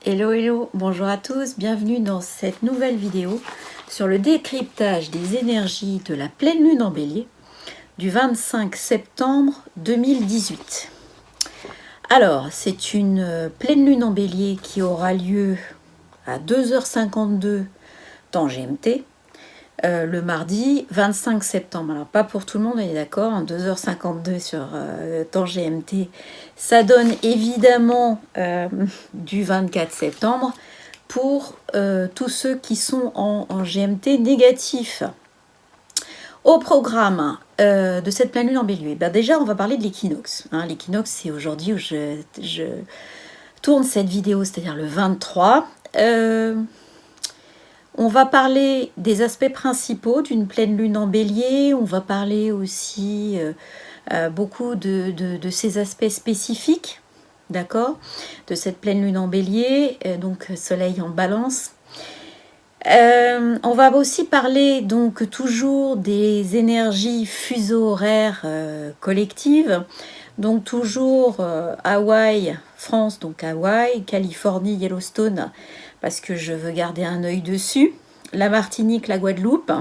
Hello, hello, bonjour à tous, bienvenue dans cette nouvelle vidéo sur le décryptage des énergies de la pleine lune en bélier du 25 septembre 2018. Alors, c'est une pleine lune en bélier qui aura lieu à 2h52 temps GMT, le mardi 25 septembre. Alors, pas pour tout le monde, on est d'accord, 2h52 sur temps GMT, ça donne évidemment du 24 septembre pour tous ceux qui sont en GMT négatif. Au programme de cette pleine lune en bélier, ben déjà on va parler de l'équinoxe. L'équinoxe, c'est aujourd'hui où je tourne cette vidéo, c'est-à-dire le 23. On va parler des aspects principaux d'une pleine lune en bélier. On va parler aussi beaucoup de ces aspects spécifiques, d'accord, de cette pleine lune en bélier, donc soleil en balance. On va aussi parler donc toujours des énergies fuseaux-horaires collectives, donc toujours Hawaï, France, donc Hawaï, Californie, Yellowstone, parce que je veux garder un œil dessus, la Martinique, la Guadeloupe,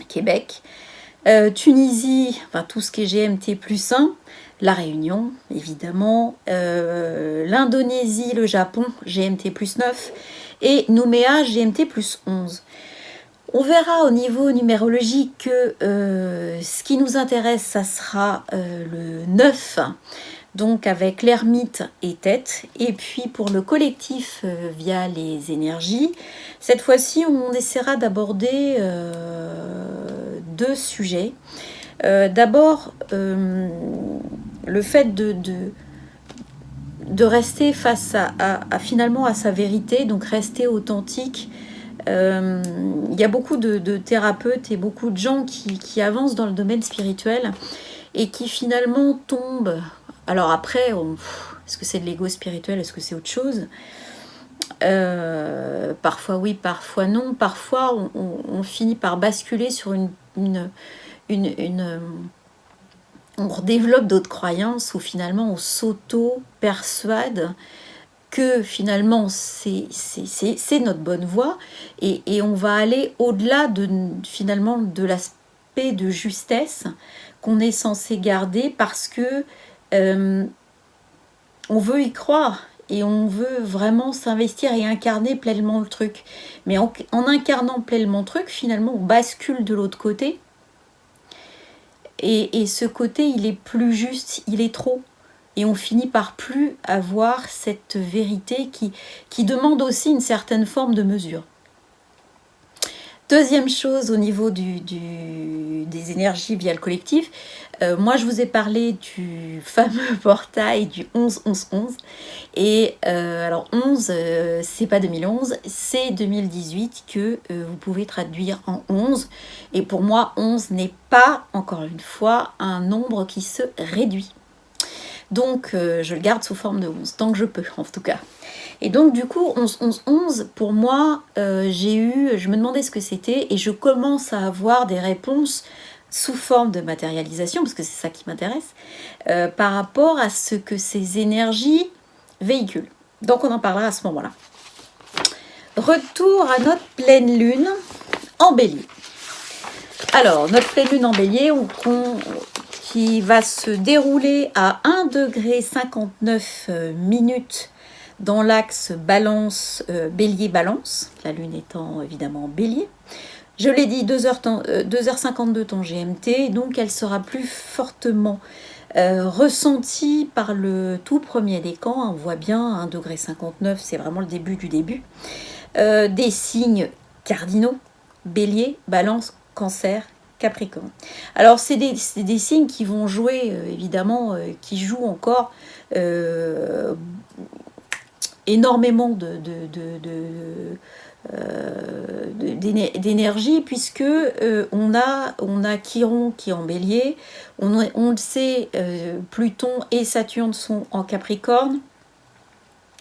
Québec, Tunisie, enfin tout ce qui est GMT plus 1, la Réunion, évidemment, l'Indonésie, le Japon, GMT plus 9, et Nouméa, GMT plus 11. On verra au niveau numérologique que ce qui nous intéresse, ça sera le 9, donc avec l'ermite et tête. Et puis pour le collectif via les énergies, cette fois-ci, on essaiera d'aborder deux sujets. D'abord, le fait de rester face à finalement à sa vérité, donc rester authentique. Il y a beaucoup de thérapeutes et beaucoup de gens qui avancent dans le domaine spirituel et qui finalement tombent. Alors après, est-ce que c'est de l'ego spirituel, est-ce que c'est autre chose? Parfois oui, parfois non. Parfois on finit par basculer sur on redéveloppe d'autres croyances où finalement on s'auto-persuade que finalement c'est notre bonne voie et on va aller au-delà finalement de l'aspect de justesse qu'on est censé garder parce que on veut y croire et on veut vraiment s'investir et incarner pleinement le truc. Mais en incarnant pleinement le truc, finalement on bascule de l'autre côté. Et ce côté, il est plus juste, il est trop. Et on finit par plus avoir cette vérité qui demande aussi une certaine forme de mesure. Deuxième chose au niveau des énergies via le collectif, moi je vous ai parlé du fameux portail du 11-11-11. Et alors 11, c'est pas 2011, c'est 2018 que vous pouvez traduire en 11. Et pour moi, 11 n'est pas, encore une fois, un nombre qui se réduit. Donc je le garde sous forme de 11, tant que je peux en tout cas. Et donc du coup, 11-11-11, pour moi, je me demandais ce que c'était et je commence à avoir des réponses sous forme de matérialisation, parce que c'est ça qui m'intéresse, par rapport à ce que ces énergies véhiculent. Donc on en parlera à ce moment-là. Retour à notre pleine lune en bélier. Alors, notre pleine lune en bélier, qui va se dérouler à 1,59 °, dans l'axe balance, bélier-balance, la lune étant évidemment en bélier. Je l'ai dit, 2h52 temps GMT, donc elle sera plus fortement ressentie par le tout premier décan. On voit bien, 1,59 °, c'est vraiment le début du début. Des signes cardinaux, bélier, balance, cancer, Capricorne. Alors c'est des signes qui vont jouer, évidemment, qui jouent encore énormément d'énergie, puisque on a Chiron qui est en bélier, on le sait, Pluton et Saturne sont en Capricorne.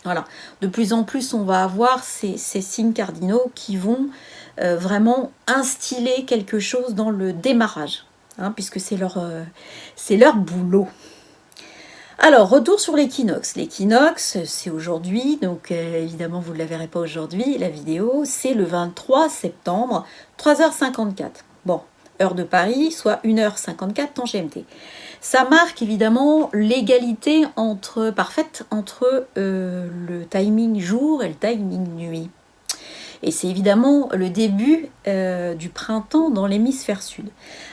Voilà, de plus en plus on va avoir ces signes cardinaux qui vont vraiment instiller quelque chose dans le démarrage, puisque c'est leur boulot. Alors, retour sur l'équinoxe. L'équinoxe, c'est aujourd'hui, donc évidemment vous ne la verrez pas aujourd'hui, la vidéo, c'est le 23 septembre, 3h54. Bon, heure de Paris, soit 1h54 temps GMT. Ça marque évidemment l'égalité parfaite entre le timing jour et le timing nuit. Et c'est évidemment le début du printemps dans l'hémisphère sud.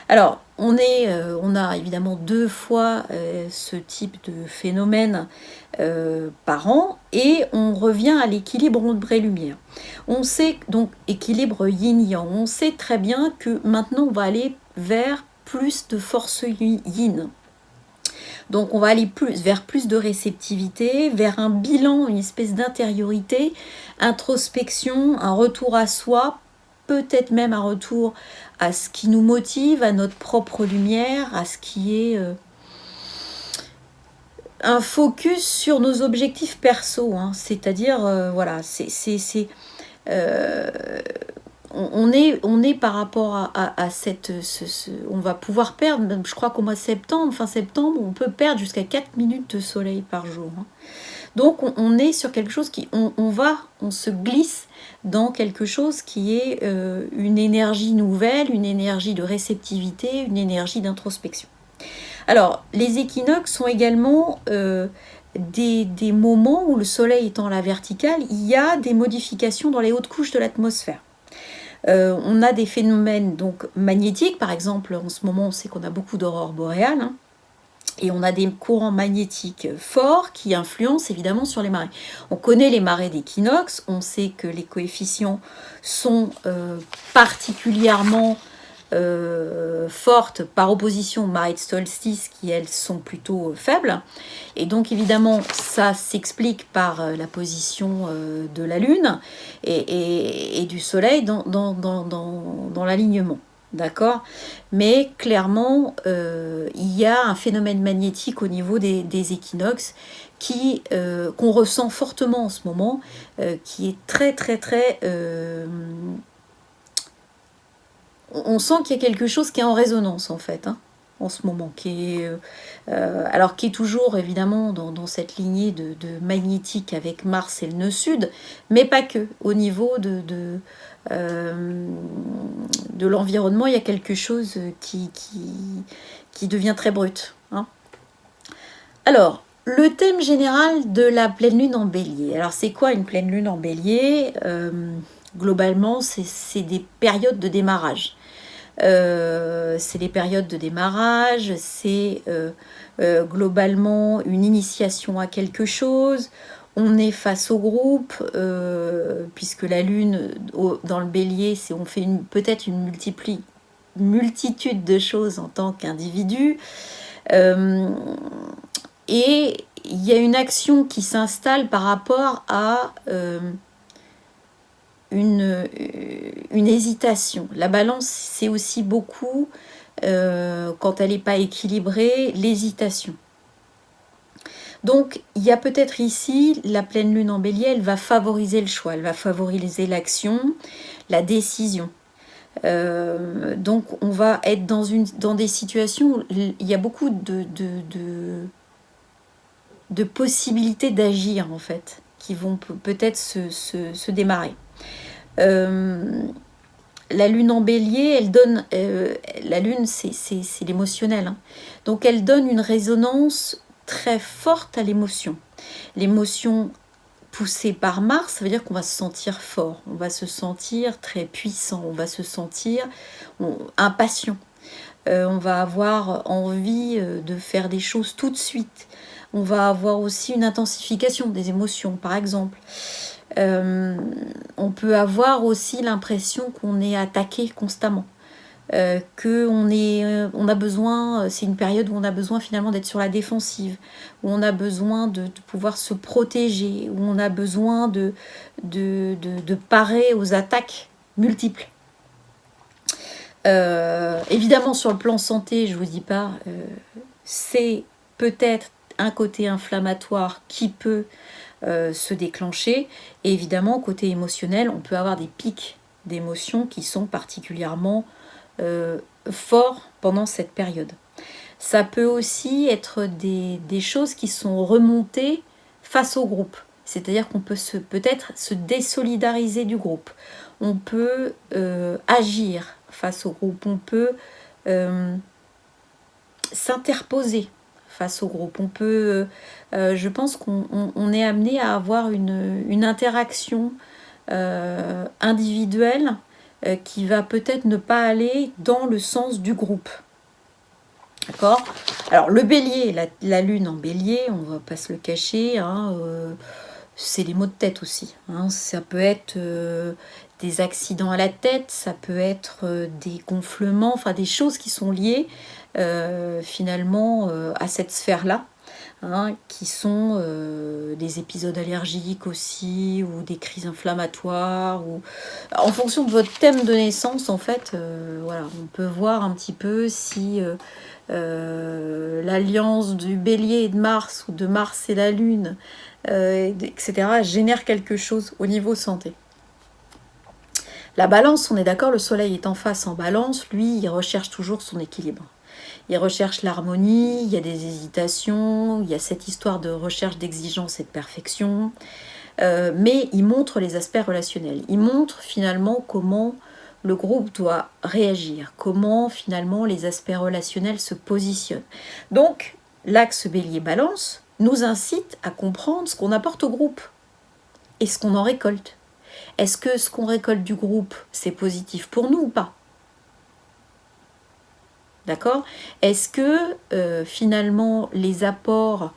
Alors, on a évidemment 2 fois ce type de phénomène par an, et on revient à l'équilibre ombre-lumière. On sait donc équilibre yin-yang. On sait très bien que maintenant on va aller vers plus de force yin. Donc on va aller vers plus de réceptivité, vers un bilan, une espèce d'intériorité, introspection, un retour à soi, peut-être même un retour à ce qui nous motive, à notre propre lumière, à ce qui est un focus sur nos objectifs perso, hein. C'est-à-dire, voilà, on est par rapport à cette... on va pouvoir perdre, je crois qu'au mois de septembre, fin septembre, on peut perdre jusqu'à 4 minutes de soleil par jour, hein. Donc on est sur quelque chose qui... On se glisse dans quelque chose qui est une énergie nouvelle, une énergie de réceptivité, une énergie d'introspection. Alors, les équinoxes sont également des moments où le soleil étant à la verticale, il y a des modifications dans les hautes couches de l'atmosphère. On a des phénomènes donc magnétiques, par exemple en ce moment on sait qu'on a beaucoup d'aurores boréales, hein, et on a des courants magnétiques forts qui influencent évidemment sur les marées. On connaît les marées d'équinoxe, on sait que les coefficients sont particulièrement fortes par opposition aux marées de solstice qui elles sont plutôt faibles, et donc évidemment ça s'explique par la position de la lune et du soleil dans l'alignement, d'accord, mais clairement il y a un phénomène magnétique au niveau des équinoxes qu'on ressent fortement en ce moment, qui est très on sent qu'il y a quelque chose qui est en résonance en fait, hein, en ce moment, qui est toujours évidemment dans cette lignée de magnétique avec Mars et le nœud sud, mais pas que. Au niveau de l'environnement, il y a quelque chose qui devient très brut, hein. Alors, le thème général de la pleine lune en bélier. Alors, c'est quoi une pleine lune en bélier ? Globalement, c'est des périodes de démarrage. C'est des périodes de démarrage, c'est globalement une initiation à quelque chose. On est face au groupe, puisque la lune dans le bélier, on fait peut-être une multitude de choses en tant qu'individu. Et il y a une action qui s'installe par rapport à une hésitation. La balance, c'est aussi beaucoup, quand elle n'est pas équilibrée, l'hésitation. Donc, il y a peut-être ici, la pleine lune en bélier, elle va favoriser le choix, elle va favoriser l'action, la décision. Donc, on va être dans des situations où il y a beaucoup de possibilités d'agir, en fait, qui vont peut-être se démarrer. La lune en bélier, elle donne... la lune, c'est l'émotionnel, hein. Donc, elle donne une résonance très forte à l'émotion. L'émotion poussée par Mars, ça veut dire qu'on va se sentir fort, on va se sentir très puissant, on va se sentir impatient. On va avoir envie de faire des choses tout de suite. On va avoir aussi une intensification des émotions, par exemple. On peut avoir aussi l'impression qu'on est attaqué constamment, on a besoin, c'est une période où on a besoin finalement d'être sur la défensive, où on a besoin de pouvoir se protéger, où on a besoin de parer aux attaques multiples. Évidemment, sur le plan santé, je ne vous dis pas, c'est peut-être un côté inflammatoire qui peut se déclencher. Et évidemment, côté émotionnel, on peut avoir des pics d'émotions qui sont particulièrement forts pendant cette période. Ça peut aussi être des choses qui sont remontées face au groupe. C'est-à-dire qu'on peut peut-être se désolidariser du groupe. On peut agir face au groupe. On peut s'interposer face au groupe. On peut, je pense qu'on est amené à avoir une interaction individuelle qui va peut-être ne pas aller dans le sens du groupe. D'accord ? Alors le bélier, la lune en bélier, on va pas se le cacher, hein, c'est les maux de tête aussi. Hein. Ça peut être des accidents à la tête, ça peut être des gonflements, enfin des choses qui sont liées finalement à cette sphère-là. Hein, qui sont des épisodes allergiques aussi, ou des crises inflammatoires, ou en fonction de votre thème de naissance, en fait, voilà, on peut voir un petit peu si l'alliance du bélier et de Mars, ou de Mars et la Lune, etc., génère quelque chose au niveau santé. La balance, on est d'accord, le soleil est en face en balance, lui, il recherche toujours son équilibre. Il recherche l'harmonie, il y a des hésitations, il y a cette histoire de recherche d'exigence et de perfection, mais il montre les aspects relationnels. Il montre finalement comment le groupe doit réagir, comment finalement les aspects relationnels se positionnent. Donc, l'axe bélier-balance nous incite à comprendre ce qu'on apporte au groupe et ce qu'on en récolte. Est-ce que ce qu'on récolte du groupe, c'est positif pour nous ou pas ? D'accord ? Est-ce que finalement les apports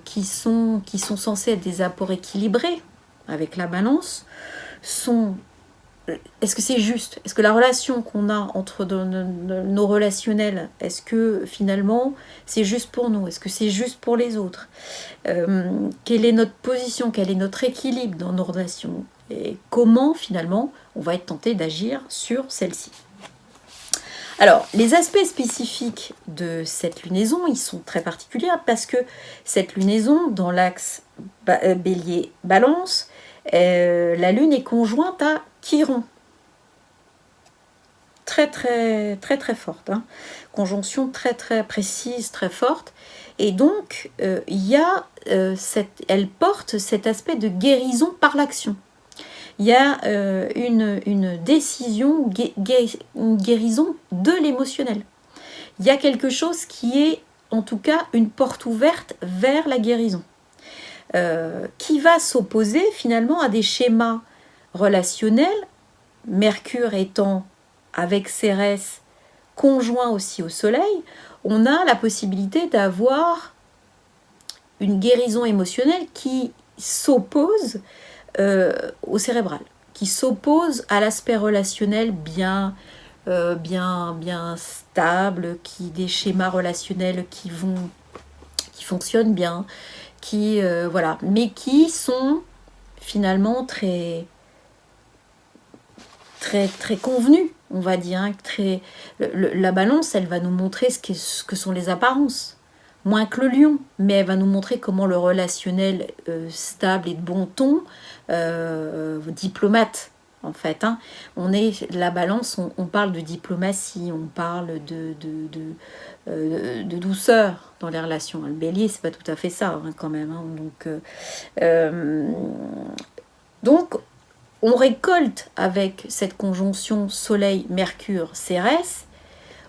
qui sont censés être des apports équilibrés avec la balance sont... Est-ce que c'est juste ? Est-ce que la relation qu'on a entre nos relationnels, est-ce que finalement c'est juste pour nous ? Est-ce que c'est juste pour les autres ? Quelle est notre position ? Quel est notre équilibre dans nos relations ? Et comment finalement on va être tenté d'agir sur celle-ci ? Alors, les aspects spécifiques de cette lunaison, ils sont très particuliers parce que cette lunaison, dans l'axe bélier-balance, la lune est conjointe à Chiron. Très, très, très, très forte. Hein. Conjonction très, très précise, très forte. Et donc, elle porte cet aspect de guérison par l'action. Il y a une décision, une guérison de l'émotionnel. Il y a quelque chose qui est, en tout cas, une porte ouverte vers la guérison, qui va s'opposer finalement à des schémas relationnels, Mercure étant avec Cérès conjoint aussi au Soleil. On a la possibilité d'avoir une guérison émotionnelle qui s'oppose au cérébral, qui s'oppose à l'aspect relationnel bien stable, des schémas relationnels qui fonctionnent bien, voilà, mais qui sont finalement très convenus, on va dire. Hein, la balance, elle va nous montrer ce que sont les apparences. Moins que le lion, mais elle va nous montrer comment le relationnel stable et de bon ton, diplomate en fait. Hein. La balance, on parle de diplomatie, on parle de douceur dans les relations. Le bélier, c'est pas tout à fait ça hein, quand même. Hein. Donc, on récolte avec cette conjonction Soleil-Mercure-Cérès.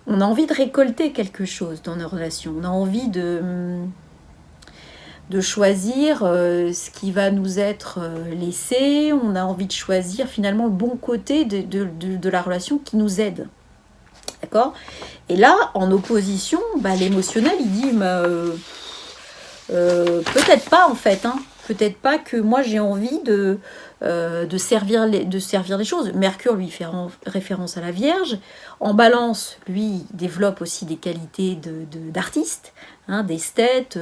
On a envie de récolter quelque chose dans nos relations. On a envie de choisir ce qui va nous être laissé. On a envie de choisir finalement le bon côté de la relation qui nous aide. D'accord ? Et là, en opposition, l'émotionnel, il dit peut-être pas en fait. Hein. Peut-être pas que moi j'ai envie de servir les choses. Mercure lui fait référence à la Vierge. En balance, lui développe aussi des qualités d'artiste, hein, d'esthète.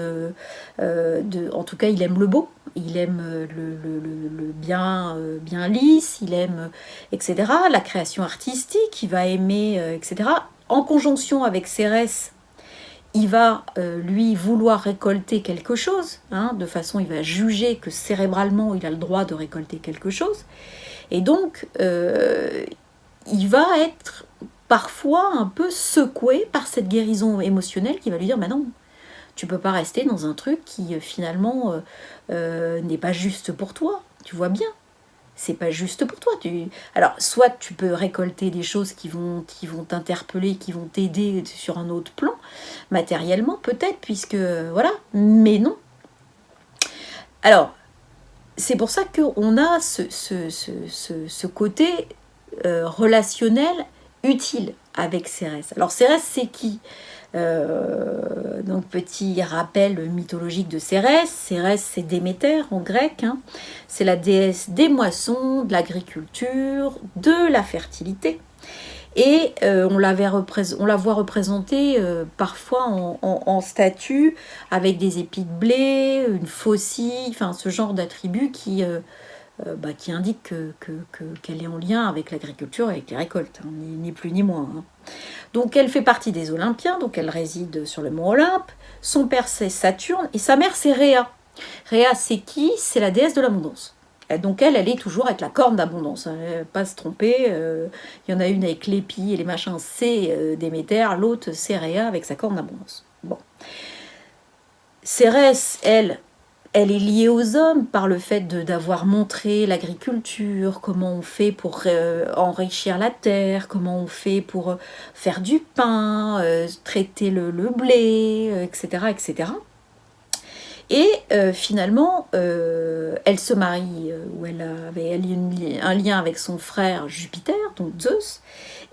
En tout cas, il aime le beau, il aime le bien lisse, il aime, etc. La création artistique, il va aimer, etc. En conjonction avec Cérès, il va lui vouloir récolter quelque chose, hein, de façon il va juger que cérébralement il a le droit de récolter quelque chose, et donc il va être parfois un peu secoué par cette guérison émotionnelle qui va lui dire, non, tu peux pas rester dans un truc qui finalement n'est pas juste pour toi, tu vois bien. C'est pas juste pour toi. Alors, soit tu peux récolter des choses qui vont t'interpeller, qui vont t'aider sur un autre plan, matériellement peut-être, puisque voilà, mais non. Alors, c'est pour ça qu'on a ce côté relationnel utile avec Cérès. Alors, Cérès, c'est qui ? Donc, petit rappel mythologique de Cérès. Cérès, c'est Déméter en grec. Hein. C'est la déesse des moissons, de l'agriculture, de la fertilité. Et on la voit représentée parfois en statue avec des épis de blé, une faucille, enfin ce genre d'attributs qui indiquent qu'elle est en lien avec l'agriculture et avec les récoltes, hein, ni plus ni moins. Hein. Donc elle fait partie des Olympiens, donc elle réside sur le mont Olympe. Son père c'est Saturne et sa mère c'est Rhéa. Rhéa c'est qui ? C'est la déesse de l'abondance. Donc elle est toujours avec la corne d'abondance, hein, pas se tromper. Il y en a une avec l'épi et les machins, c'est Déméter, l'autre c'est Rhéa avec sa corne d'abondance. Bon. Cérès, elle est liée aux hommes par le fait d'avoir montré l'agriculture, comment on fait pour enrichir la terre, comment on fait pour faire du pain, traiter le blé, etc., etc. Et finalement, elle se marie, ou elle avait un lien avec son frère Jupiter, donc Zeus,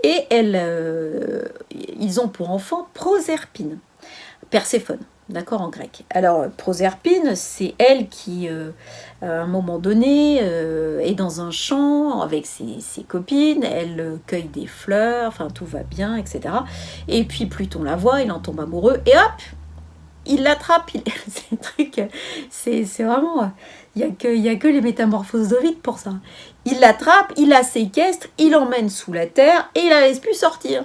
et ils ont pour enfant Proserpine, Perséphone, d'accord, en grec. Alors, Proserpine, c'est elle qui, à un moment donné, est dans un champ avec ses copines, elle cueille des fleurs, enfin tout va bien, etc. Et puis Pluton la voit, il en tombe amoureux, et hop, il l'attrape, c'est vraiment, il y a que les métamorphoses d'Ovide pour ça. Il l'attrape, il la séquestre, il l'emmène sous la terre et il la laisse plus sortir.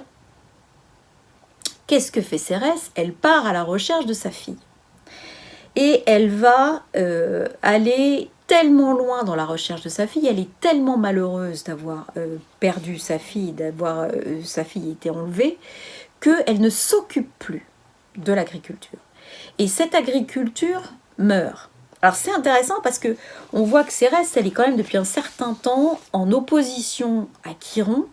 Qu'est-ce que fait Cérès ? Elle part à la recherche de sa fille. Et elle va aller tellement loin dans la recherche de sa fille, elle est tellement malheureuse d'avoir perdu sa fille, d'avoir sa fille été enlevée, qu'elle ne s'occupe plus de l'agriculture. Et cette agriculture meurt. Alors c'est intéressant parce que on voit que Cérès, elle est quand même depuis un certain temps en opposition à Chiron.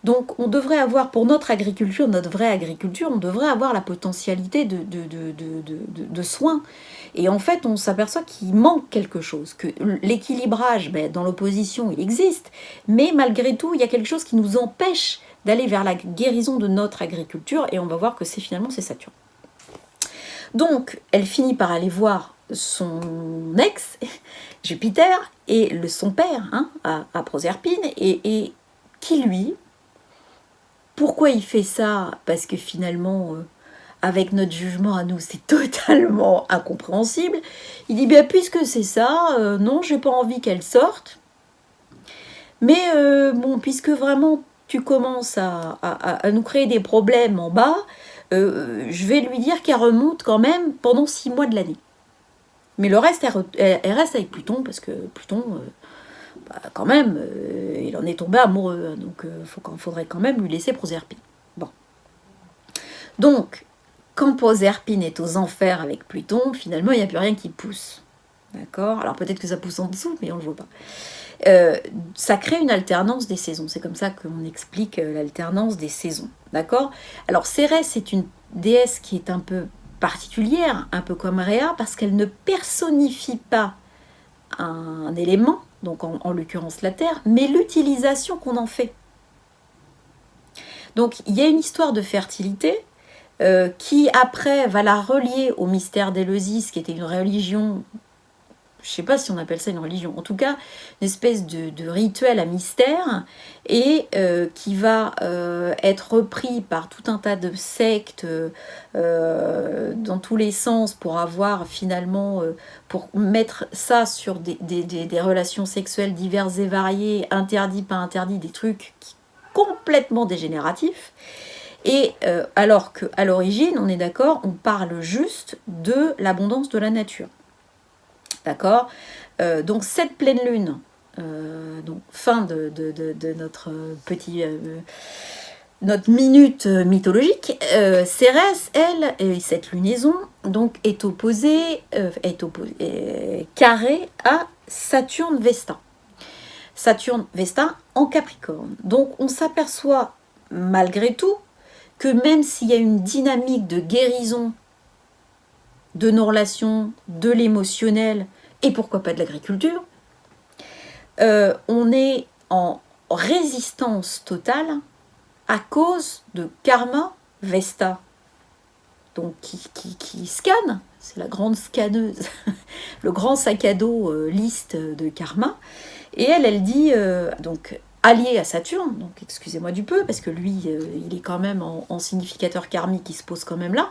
Donc on devrait avoir, pour notre agriculture, notre vraie agriculture, on devrait avoir la potentialité de soins. Et en fait, on s'aperçoit qu'il manque quelque chose, que l'équilibrage, dans l'opposition, il existe, mais malgré tout, il y a quelque chose qui nous empêche d'aller vers la guérison de notre agriculture, et on va voir que c'est Saturne. Donc, elle finit par aller voir son ex, Jupiter, et son père, hein, à Proserpine, et qui lui, pourquoi il fait ça ? Parce que finalement, avec notre jugement à nous, c'est totalement incompréhensible. Il dit, puisque c'est ça, non, j'ai pas envie qu'elle sorte, mais puisque vraiment tu commences à nous créer des problèmes en bas, je vais lui dire qu'elle remonte quand même pendant 6 mois de l'année. Mais le reste, elle reste avec Pluton, parce que Pluton, quand même, il en est tombé amoureux. Donc, faudrait quand même lui laisser Proserpine. Bon. Donc, quand Proserpine est aux enfers avec Pluton, finalement, il n'y a plus rien qui pousse. D'accord ? Alors, peut-être que ça pousse en dessous, mais on ne le voit pas. Ça crée une alternance des saisons. C'est comme ça qu'on explique l'alternance des saisons. D'accord ? Alors, Cérès est une déesse qui est un peu particulière, un peu comme Rhéa, parce qu'elle ne personnifie pas un élément, donc en l'occurrence la Terre, mais l'utilisation qu'on en fait. Donc, il y a une histoire de fertilité qui, après, va la relier au mystère d'Éleusis, qui était une religion... Je ne sais pas si on appelle ça une religion, en tout cas une espèce de rituel à mystère, et qui va être repris par tout un tas de sectes dans tous les sens pour avoir finalement, pour mettre ça sur des relations sexuelles diverses et variées, interdits, pas interdits, des trucs complètement dégénératifs. Et alors qu'à l'origine, on est d'accord, on parle juste de l'abondance de la nature. D'accord ? Donc cette pleine lune, donc fin de notre petit notre minute mythologique, Cérès, elle, et cette lunaison, donc, est carrée à Saturne Vesta. Saturne Vesta en Capricorne. Donc on s'aperçoit malgré tout que même s'il y a une dynamique de guérison de nos relations, de l'émotionnel et pourquoi pas de l'agriculture, on est en résistance totale à cause de Karma Vesta, donc qui scanne, c'est la grande scanneuse, le grand sac à dos liste de Karma, et elle dit, donc allié à Saturne, donc excusez-moi du peu, parce que lui, il est quand même en significateur karmique, il se pose quand même là,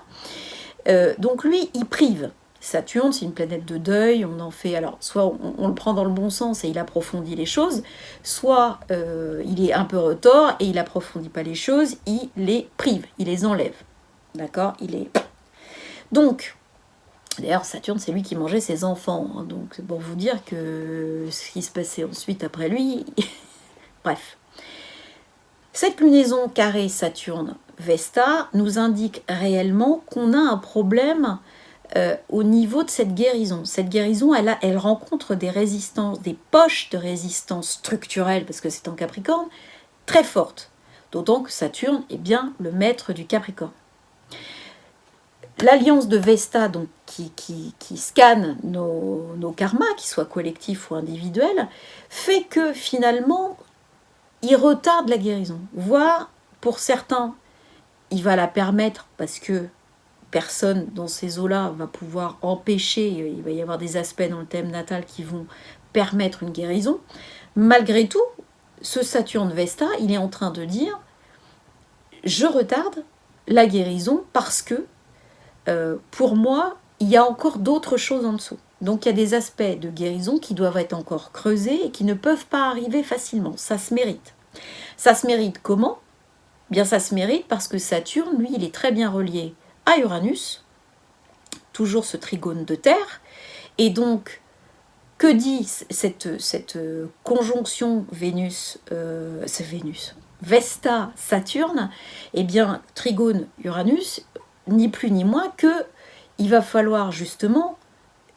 donc lui, il prive. Saturne, c'est une planète de deuil, on en fait, alors soit on le prend dans le bon sens et il approfondit les choses, soit il est un peu retors et il approfondit pas les choses, il les prive, il les enlève. D'accord. Donc, d'ailleurs, Saturne, c'est lui qui mangeait ses enfants, hein, donc c'est pour vous dire que ce qui se passait ensuite après lui, bref. Cette lunaison carrée Saturne-Vesta nous indique réellement qu'on a un problème au niveau de cette guérison. Cette guérison, elle rencontre des résistances, des poches de résistance structurelle, parce que c'est en Capricorne, très fortes. D'autant que Saturne est bien le maître du Capricorne. L'alliance de Vesta, donc, qui scanne nos karmas, qu'ils soient collectifs ou individuels, fait que finalement, il retarde la guérison. Voire, pour certains, il va la permettre parce que personne dans ces eaux-là va pouvoir empêcher, il va y avoir des aspects dans le thème natal qui vont permettre une guérison. Malgré tout, ce Saturne Vesta, il est en train de dire « Je retarde la guérison parce que, pour moi, il y a encore d'autres choses en dessous. » Donc il y a des aspects de guérison qui doivent être encore creusés et qui ne peuvent pas arriver facilement. Ça se mérite. Ça se mérite comment ? Bien, ça se mérite parce que Saturne, lui, il est très bien relié à Uranus, toujours ce trigone de terre, et donc que dit cette conjonction Vesta-Saturne? Eh bien, trigone Uranus, ni plus ni moins que il va falloir justement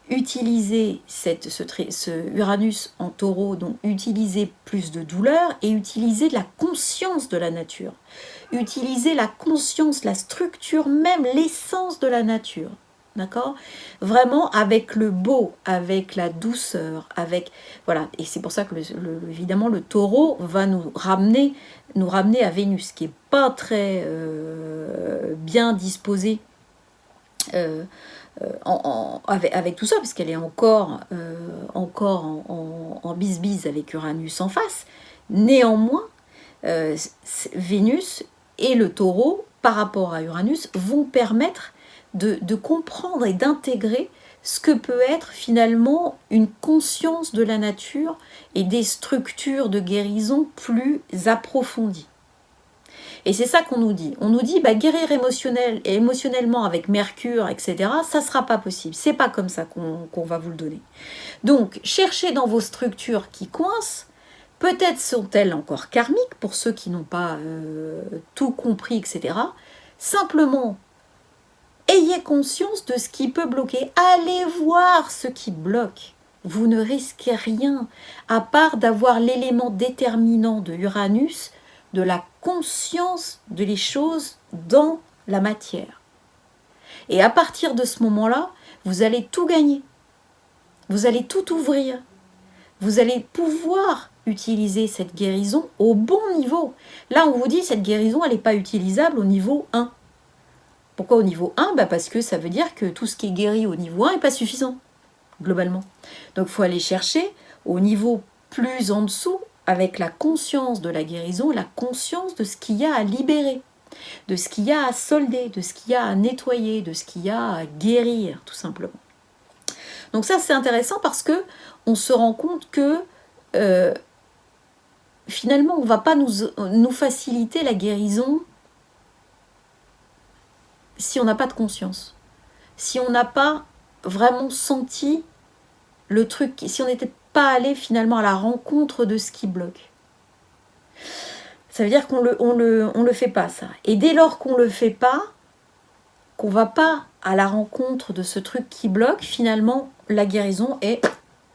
utiliser ce Uranus en taureau, donc utiliser plus de douleur et utiliser la conscience de la nature. Utiliser la conscience, la structure, même l'essence de la nature. D'accord ? Vraiment avec le beau, avec la douceur, avec... Voilà, et c'est pour ça que évidemment le taureau va nous ramener à Vénus, qui n'est pas très bien disposée avec tout ça, parce qu'elle est encore en bise-bise avec Uranus en face. Néanmoins, Vénus et le taureau, par rapport à Uranus, vont permettre de comprendre et d'intégrer ce que peut être finalement une conscience de la nature et des structures de guérison plus approfondies. Et c'est ça qu'on nous dit. On nous dit, guérir émotionnellement avec Mercure, etc., ça ne sera pas possible. C'est pas comme ça qu'on va vous le donner. Donc, cherchez dans vos structures qui coincent. Peut-être sont-elles encore karmiques, pour ceux qui n'ont pas tout compris, etc. Simplement, ayez conscience de ce qui peut bloquer. Allez voir ce qui bloque. Vous ne risquez rien, à part d'avoir l'élément déterminant de Uranus, de la conscience de les choses dans la matière. Et à partir de ce moment-là, vous allez tout gagner. Vous allez tout ouvrir. Vous allez pouvoir utiliser cette guérison au bon niveau. Là, on vous dit, cette guérison, elle n'est pas utilisable au niveau 1. Pourquoi au niveau 1 ? Parce que ça veut dire que tout ce qui est guéri au niveau 1 n'est pas suffisant, globalement. Donc, il faut aller chercher au niveau plus en dessous, avec la conscience de la guérison, la conscience de ce qu'il y a à libérer, de ce qu'il y a à solder, de ce qu'il y a à nettoyer, de ce qu'il y a à guérir, tout simplement. Donc ça, c'est intéressant parce que on se rend compte que finalement, on ne va pas nous faciliter la guérison si on n'a pas de conscience, si on n'a pas vraiment senti le truc, si on n'était pas allé finalement à la rencontre de ce qui bloque. Ça veut dire qu'on le fait pas, ça. Et dès lors qu'on le fait pas, qu'on va pas à la rencontre de ce truc qui bloque, finalement, la guérison est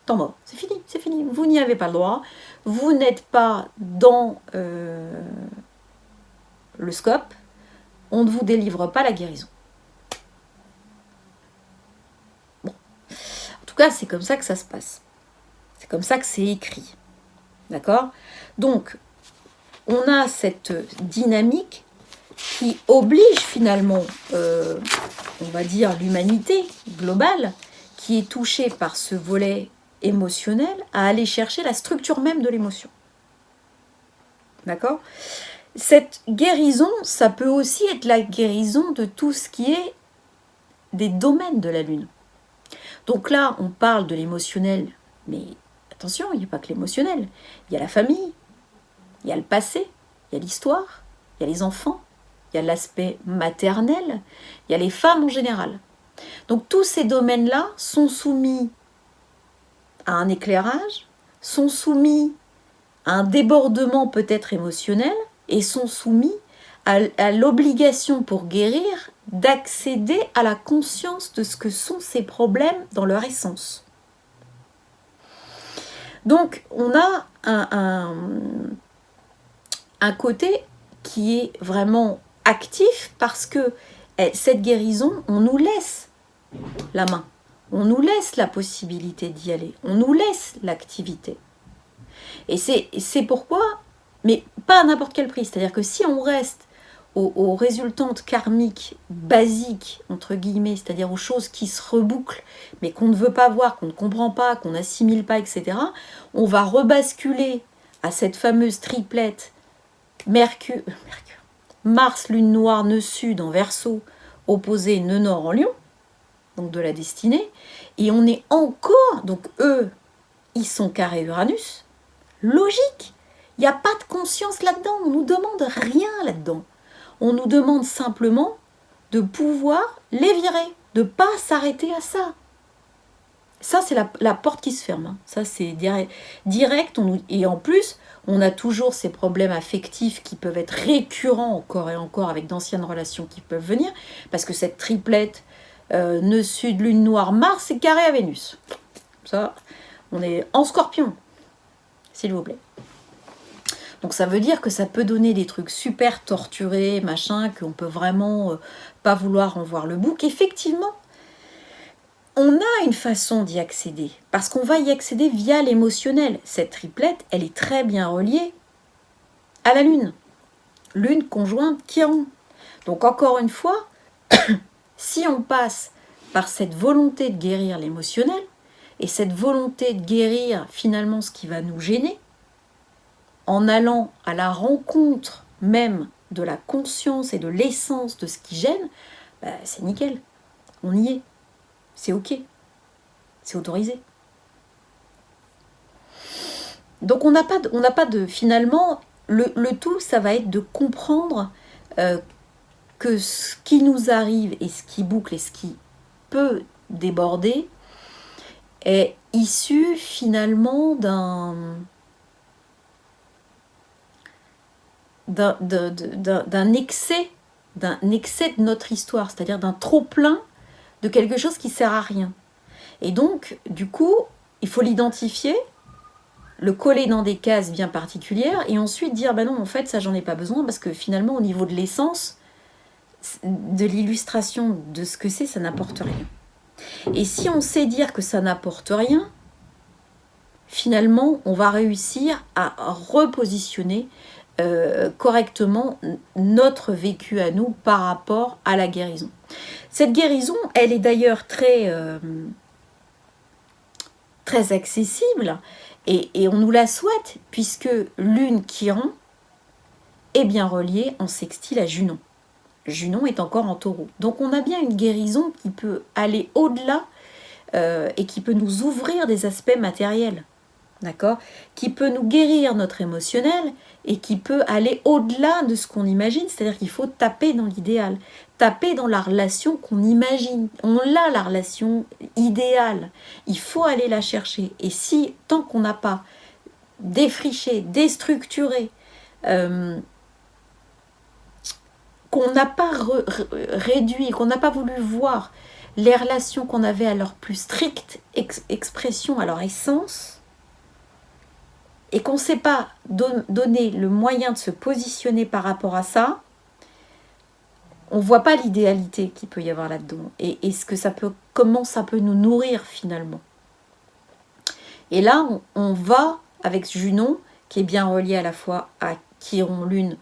temps mort. C'est fini, c'est fini. Vous n'y avez pas le droit. Vous n'êtes pas dans le scope. On ne vous délivre pas la guérison. Bon. En tout cas, c'est comme ça que ça se passe. C'est comme ça que c'est écrit. D'accord ? Donc, on a cette dynamique qui oblige finalement, on va dire, l'humanité globale, qui est touchée par ce volet émotionnel, à aller chercher la structure même de l'émotion. D'accord ? Cette guérison, ça peut aussi être la guérison de tout ce qui est des domaines de la Lune. Donc là, on parle de l'émotionnel, mais attention, il n'y a pas que l'émotionnel. Il y a la famille, il y a le passé, il y a l'histoire, il y a les enfants, il y a l'aspect maternel, il y a les femmes en général. Donc tous ces domaines-là sont soumis à un éclairage, sont soumis à un débordement peut-être émotionnel et sont soumis à l'obligation pour guérir d'accéder à la conscience de ce que sont ces problèmes dans leur essence. Donc on a un côté qui est vraiment actif parce que cette guérison, on nous laisse la main, on nous laisse la possibilité d'y aller, on nous laisse l'activité. Et c'est pourquoi, mais pas à n'importe quel prix, c'est-à-dire que si on reste aux résultantes karmiques basiques, entre guillemets, c'est-à-dire aux choses qui se rebouclent, mais qu'on ne veut pas voir, qu'on ne comprend pas, qu'on n'assimile pas, etc., on va rebasculer à cette fameuse triplette Mars, Lune Noire, Nœud Sud en Verseau, opposé Nœud Nord en Lion, donc de la destinée, et on est encore, donc eux, ils sont carré Uranus, logique, il n'y a pas de conscience là-dedans, on ne nous demande rien là-dedans. On nous demande simplement de pouvoir les virer, de ne pas s'arrêter à ça. Ça, c'est la porte qui se ferme. Hein. Ça, c'est direct. Et en plus, on a toujours ces problèmes affectifs qui peuvent être récurrents encore et encore avec d'anciennes relations qui peuvent venir. Parce que cette triplette, nœud sud, lune noire, Mars, c'est carré à Vénus. Ça, on est en Scorpion, s'il vous plaît. Donc ça veut dire que ça peut donner des trucs super torturés, machin, qu'on peut vraiment pas vouloir en voir le bout. Qu'effectivement, on a une façon d'y accéder, parce qu'on va y accéder via l'émotionnel. Cette triplette, elle est très bien reliée à la Lune. Lune conjointe Chiron. Donc encore une fois, si on passe par cette volonté de guérir l'émotionnel, et cette volonté de guérir finalement ce qui va nous gêner, en allant à la rencontre même de la conscience et de l'essence de ce qui gêne, bah, c'est nickel. On y est. C'est ok. C'est autorisé. Donc on n'a pas de finalement, le tout, ça va être de comprendre que ce qui nous arrive et ce qui boucle et ce qui peut déborder est issu finalement d'un excès de notre histoire, c'est-à-dire d'un trop-plein de quelque chose qui ne sert à rien. Et donc, du coup, il faut l'identifier, le coller dans des cases bien particulières, et ensuite dire, bah non, en fait, ça, j'en ai pas besoin, parce que finalement, au niveau de l'essence, de l'illustration de ce que c'est, ça n'apporte rien. Et si on sait dire que ça n'apporte rien, finalement, on va réussir à repositionner correctement notre vécu à nous par rapport à la guérison. Cette guérison, elle est d'ailleurs très accessible et on nous la souhaite puisque Lune Chiron est bien reliée en sextile à Junon. Junon est encore en Taureau. Donc on a bien une guérison qui peut aller au-delà et qui peut nous ouvrir des aspects matériels. D'accord ? Qui peut nous guérir notre émotionnel et qui peut aller au-delà de ce qu'on imagine, c'est-à-dire qu'il faut taper dans l'idéal, taper dans la relation qu'on imagine. On a la relation idéale, il faut aller la chercher. Et si, tant qu'on n'a pas défriché, déstructuré qu'on n'a pas réduit, qu'on n'a pas voulu voir les relations qu'on avait à leur plus stricte expression, à leur essence, et qu'on ne sait pas donner le moyen de se positionner par rapport à ça, on ne voit pas l'idéalité qu'il peut y avoir là-dedans, et ce que ça peut, comment ça peut nous nourrir finalement. Et là, on va avec Junon, qui est bien relié à la fois à Chiron Lune,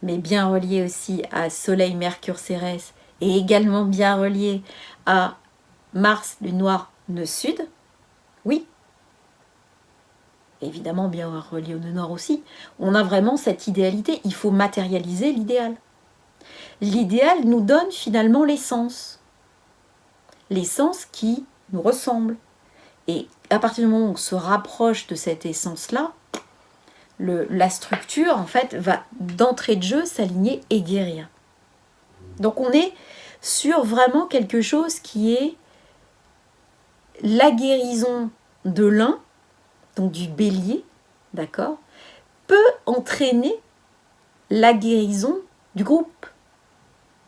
mais bien relié aussi à Soleil, Mercure, Cérès, et également bien relié à Mars, Lune Noire, Nœud Sud. Oui, évidemment bien relié au Nœud Nord aussi. On a vraiment cette idéalité, il faut matérialiser l'idéal. L'idéal nous donne finalement l'essence qui nous ressemble. Et à partir du moment où on se rapproche de cette essence-là, la structure, en fait, va d'entrée de jeu s'aligner et guérir. Donc on est sur vraiment quelque chose qui est la guérison de l'un, donc du bélier, d'accord, peut entraîner la guérison du groupe.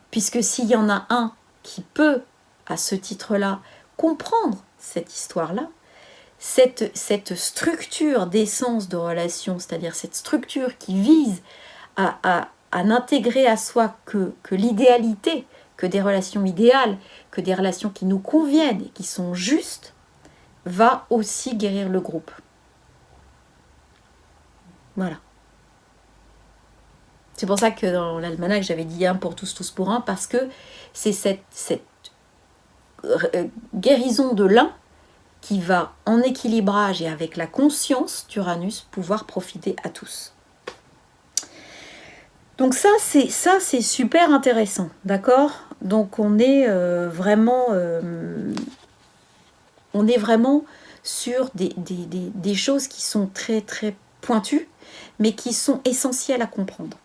Puisque s'il y en a un qui peut, à ce titre-là, comprendre cette histoire-là, cette structure d'essence de relation, c'est-à-dire cette structure qui vise à n'intégrer à soi que l'idéalité, que des relations idéales, que des relations qui nous conviennent et qui sont justes, va aussi guérir le groupe. Voilà. C'est pour ça que dans l'almanach, j'avais dit un pour tous, tous pour un, parce que c'est cette guérison de l'un qui va, en équilibrage et avec la conscience d'Uranus, pouvoir profiter à tous. Donc ça, c'est super intéressant, d'accord ? Donc on est vraiment sur des choses qui sont très très pointues, mais qui sont essentielles à comprendre.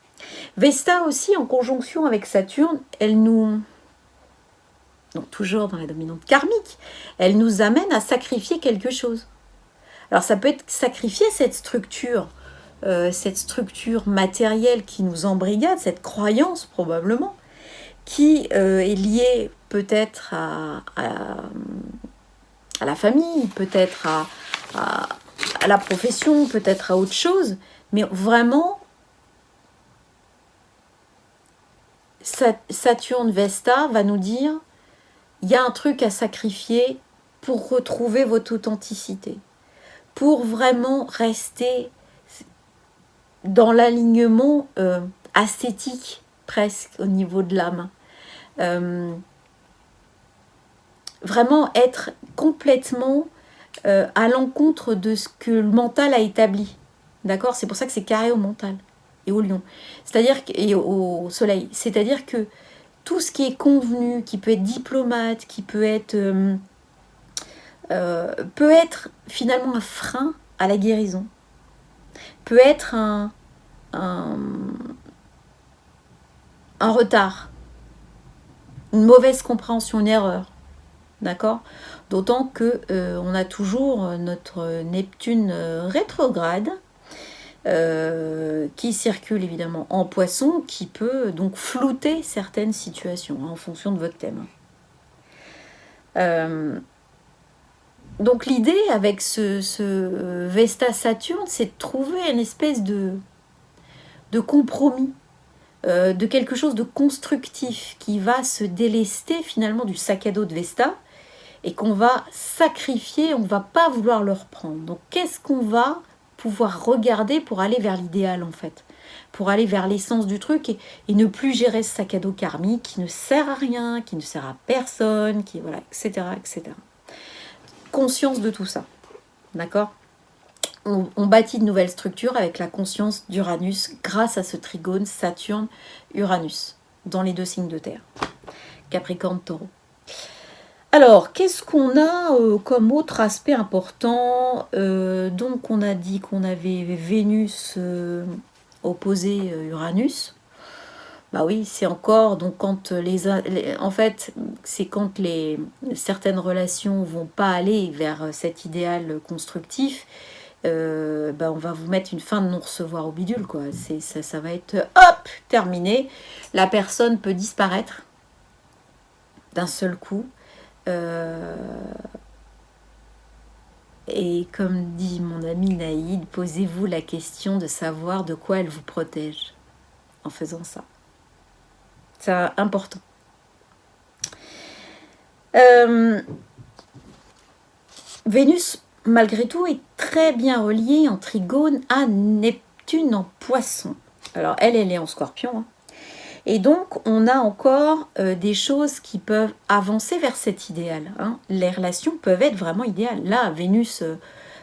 Vesta aussi, en conjonction avec Saturne, elle nous... Donc toujours dans la dominante karmique, elle nous amène à sacrifier quelque chose. Alors ça peut être sacrifier cette structure matérielle qui nous embrigade, cette croyance probablement, qui est liée peut-être à la famille, peut-être à la profession, peut-être à autre chose, mais vraiment, Saturne Vesta va nous dire il y a un truc à sacrifier pour retrouver votre authenticité, pour vraiment rester dans l'alignement ascétique presque au niveau de l'âme. Vraiment être complètement à l'encontre de ce que le mental a établi. D'accord ? C'est pour ça que c'est carré au mental et au lion. C'est-à-dire et au soleil. C'est-à-dire que tout ce qui est convenu, qui peut être diplomate, qui peut être finalement un frein à la guérison, peut être un retard, une mauvaise compréhension, une erreur, d'accord ? D'autant que on a toujours notre Neptune rétrograde qui circule évidemment en Poisson, qui peut donc flouter certaines situations en fonction de votre thème. Donc l'idée avec ce Vesta Saturne, c'est de trouver une espèce de compromis, de quelque chose de constructif qui va se délester finalement du sac à dos de Vesta et qu'on va sacrifier, on ne va pas vouloir le reprendre. Donc qu'est-ce qu'on va pouvoir regarder pour aller vers l'idéal en fait, pour aller vers l'essence du truc et ne plus gérer ce sac à dos karmique qui ne sert à rien, qui ne sert à personne, qui voilà, etc. Conscience de tout ça, d'accord ? On bâtit de nouvelles structures avec la conscience d'Uranus grâce à ce trigone Saturne-Uranus dans les deux signes de terre, Capricorne, Taureau. Alors, qu'est-ce qu'on a comme autre aspect important ? Donc, on a dit qu'on avait Vénus opposé Uranus. Bah oui, c'est encore, donc quand en fait, c'est quand certaines relations vont pas aller vers cet idéal constructif on va vous mettre une fin de non-recevoir au bidule, quoi. Ça va être hop, terminé. La personne peut disparaître d'un seul coup. Et comme dit mon ami Naïd, posez-vous la question de savoir de quoi elle vous protège en faisant ça. C'est important. Vénus, malgré tout, est très bien reliée en trigone à Neptune en Poisson. Alors, elle est en Scorpion. Hein. Et donc, on a encore des choses qui peuvent avancer vers cet idéal. Hein. Les relations peuvent être vraiment idéales. Là, Vénus,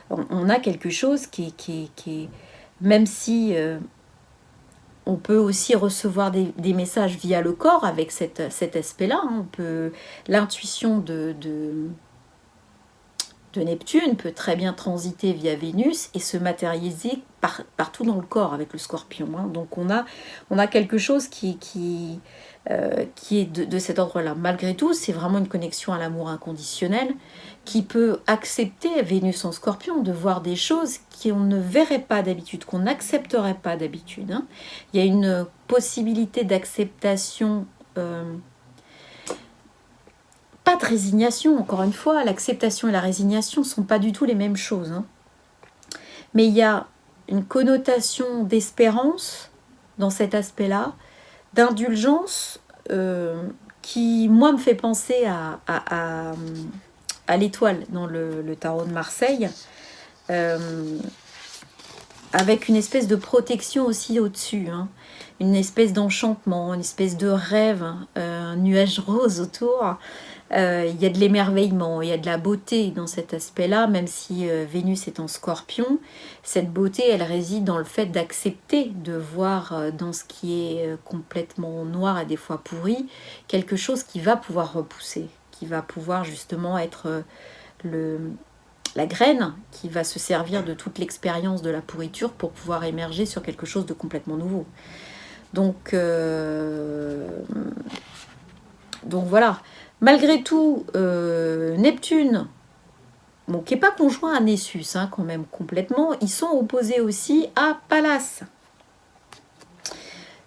on a quelque chose qui est... Même si on peut aussi recevoir des messages via le corps avec cet aspect-là. Hein. L'intuition de Neptune peut très bien transiter via Vénus et se matérialiser partout dans le corps avec le Scorpion. Hein. Donc on a quelque chose qui est de cet ordre-là. Malgré tout, c'est vraiment une connexion à l'amour inconditionnel qui peut accepter, Vénus en Scorpion, de voir des choses qu'on ne verrait pas d'habitude, qu'on n'accepterait pas d'habitude. Hein. Il y a une possibilité d'acceptation... pas de résignation, encore une fois, l'acceptation et la résignation ne sont pas du tout les mêmes choses. Hein. Mais il y a une connotation d'espérance dans cet aspect-là, d'indulgence qui, moi, me fait penser à l'étoile dans le tarot de Marseille, avec une espèce de protection aussi au-dessus, hein. Une espèce d'enchantement, une espèce de rêve, un nuage rose autour. Il y a de l'émerveillement, il y a de la beauté dans cet aspect-là, même si Vénus est en Scorpion. Cette beauté, elle réside dans le fait d'accepter de voir dans ce qui est complètement noir et des fois pourri, quelque chose qui va pouvoir repousser, qui va pouvoir justement être la graine qui va se servir de toute l'expérience de la pourriture pour pouvoir émerger sur quelque chose de complètement nouveau. Donc voilà. Malgré tout, Neptune, bon, qui n'est pas conjoint à Nessus, hein, quand même complètement, ils sont opposés aussi à Pallas.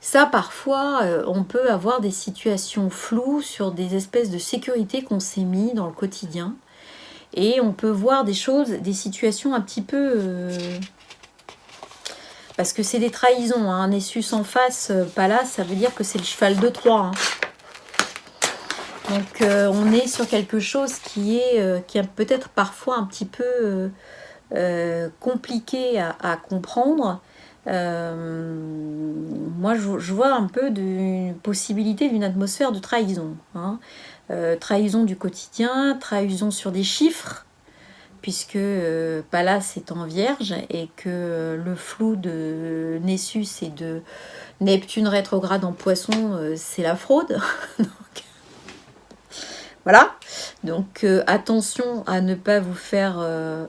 Ça, parfois, on peut avoir des situations floues sur des espèces de sécurité qu'on s'est mis dans le quotidien. Et on peut voir des choses, des situations un petit peu... parce que c'est des trahisons, hein. Nessus en face, Pallas, ça veut dire que c'est le cheval de Troie, hein. Donc on est sur quelque chose qui est peut-être parfois un petit peu compliqué à comprendre. Moi je vois un peu d'une possibilité d'une atmosphère de trahison. Hein. Trahison du quotidien, trahison sur des chiffres, puisque Pallas est en Vierge et que le flou de Nessus et de Neptune rétrograde en Poisson, c'est la fraude. Voilà, donc attention à ne pas vous faire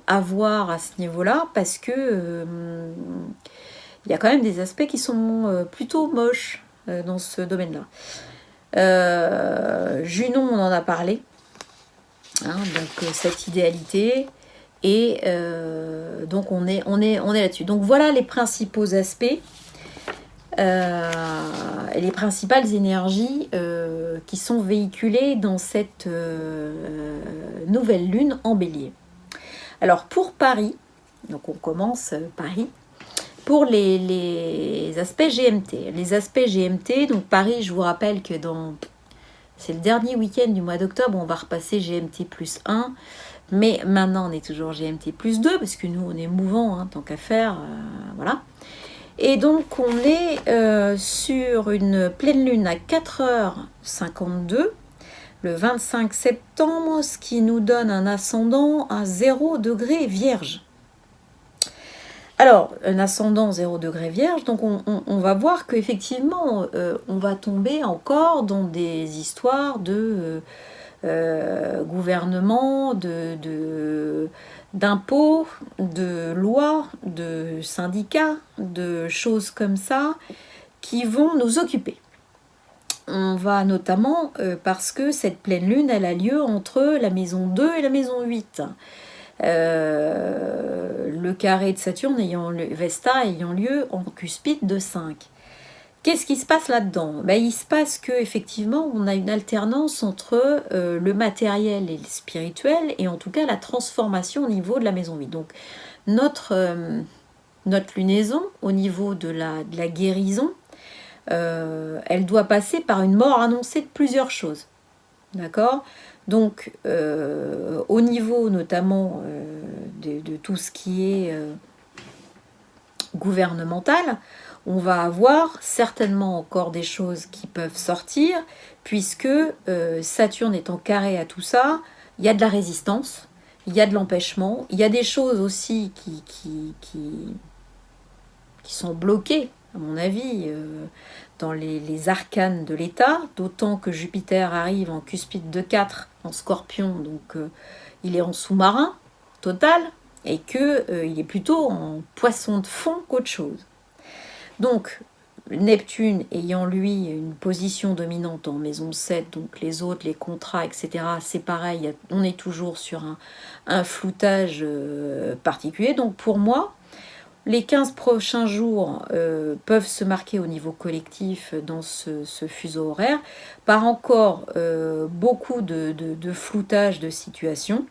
avoir à ce niveau-là, parce que il y a quand même des aspects qui sont plutôt moches dans ce domaine-là. Junon, on en a parlé, hein, donc cette idéalité, et donc on est là-dessus. Donc voilà les principaux aspects. Les principales énergies qui sont véhiculées dans cette nouvelle lune en bélier. Alors pour Paris, donc on commence Paris, pour les aspects GMT. Les aspects GMT, donc Paris, je vous rappelle que c'est le dernier week-end du mois d'octobre, on va repasser GMT plus 1, mais maintenant on est toujours GMT plus 2, parce que nous on est mouvant, hein, tant qu'à faire, voilà. Et donc, on est sur une pleine lune à 4h52, le 25 septembre, ce qui nous donne un ascendant à 0 degré Vierge. Alors, un ascendant 0 degré Vierge, donc on va voir qu'effectivement, on va tomber encore dans des histoires de gouvernement, d'impôts, de lois, de syndicats, de choses comme ça qui vont nous occuper. On va notamment, parce que cette pleine lune, elle a lieu entre la maison 2 et la maison 8. le carré de Saturne Vesta ayant lieu en cuspide de 5. Qu'est-ce qui se passe là-dedans? Il se passe qu'effectivement, on a une alternance entre le matériel et le spirituel, et en tout cas la transformation au niveau de la maison 8. Donc, notre lunaison, au niveau de la guérison, elle doit passer par une mort annoncée de plusieurs choses. D'accord? Donc, au niveau notamment de tout ce qui est gouvernemental, on va avoir certainement encore des choses qui peuvent sortir, puisque Saturne étant carré à tout ça, il y a de la résistance, il y a de l'empêchement, il y a des choses aussi qui sont bloquées, à mon avis, dans les arcanes de l'État, d'autant que Jupiter arrive en cuspide de 4 en Scorpion, donc il est en sous-marin total, et qu'il est plutôt en poisson de fond qu'autre chose. Donc, Neptune ayant lui une position dominante en maison 7, donc les autres, les contrats, etc., c'est pareil, on est toujours sur un floutage particulier. Donc pour moi, les 15 prochains jours peuvent se marquer au niveau collectif dans ce fuseau horaire par encore beaucoup de floutage de situations,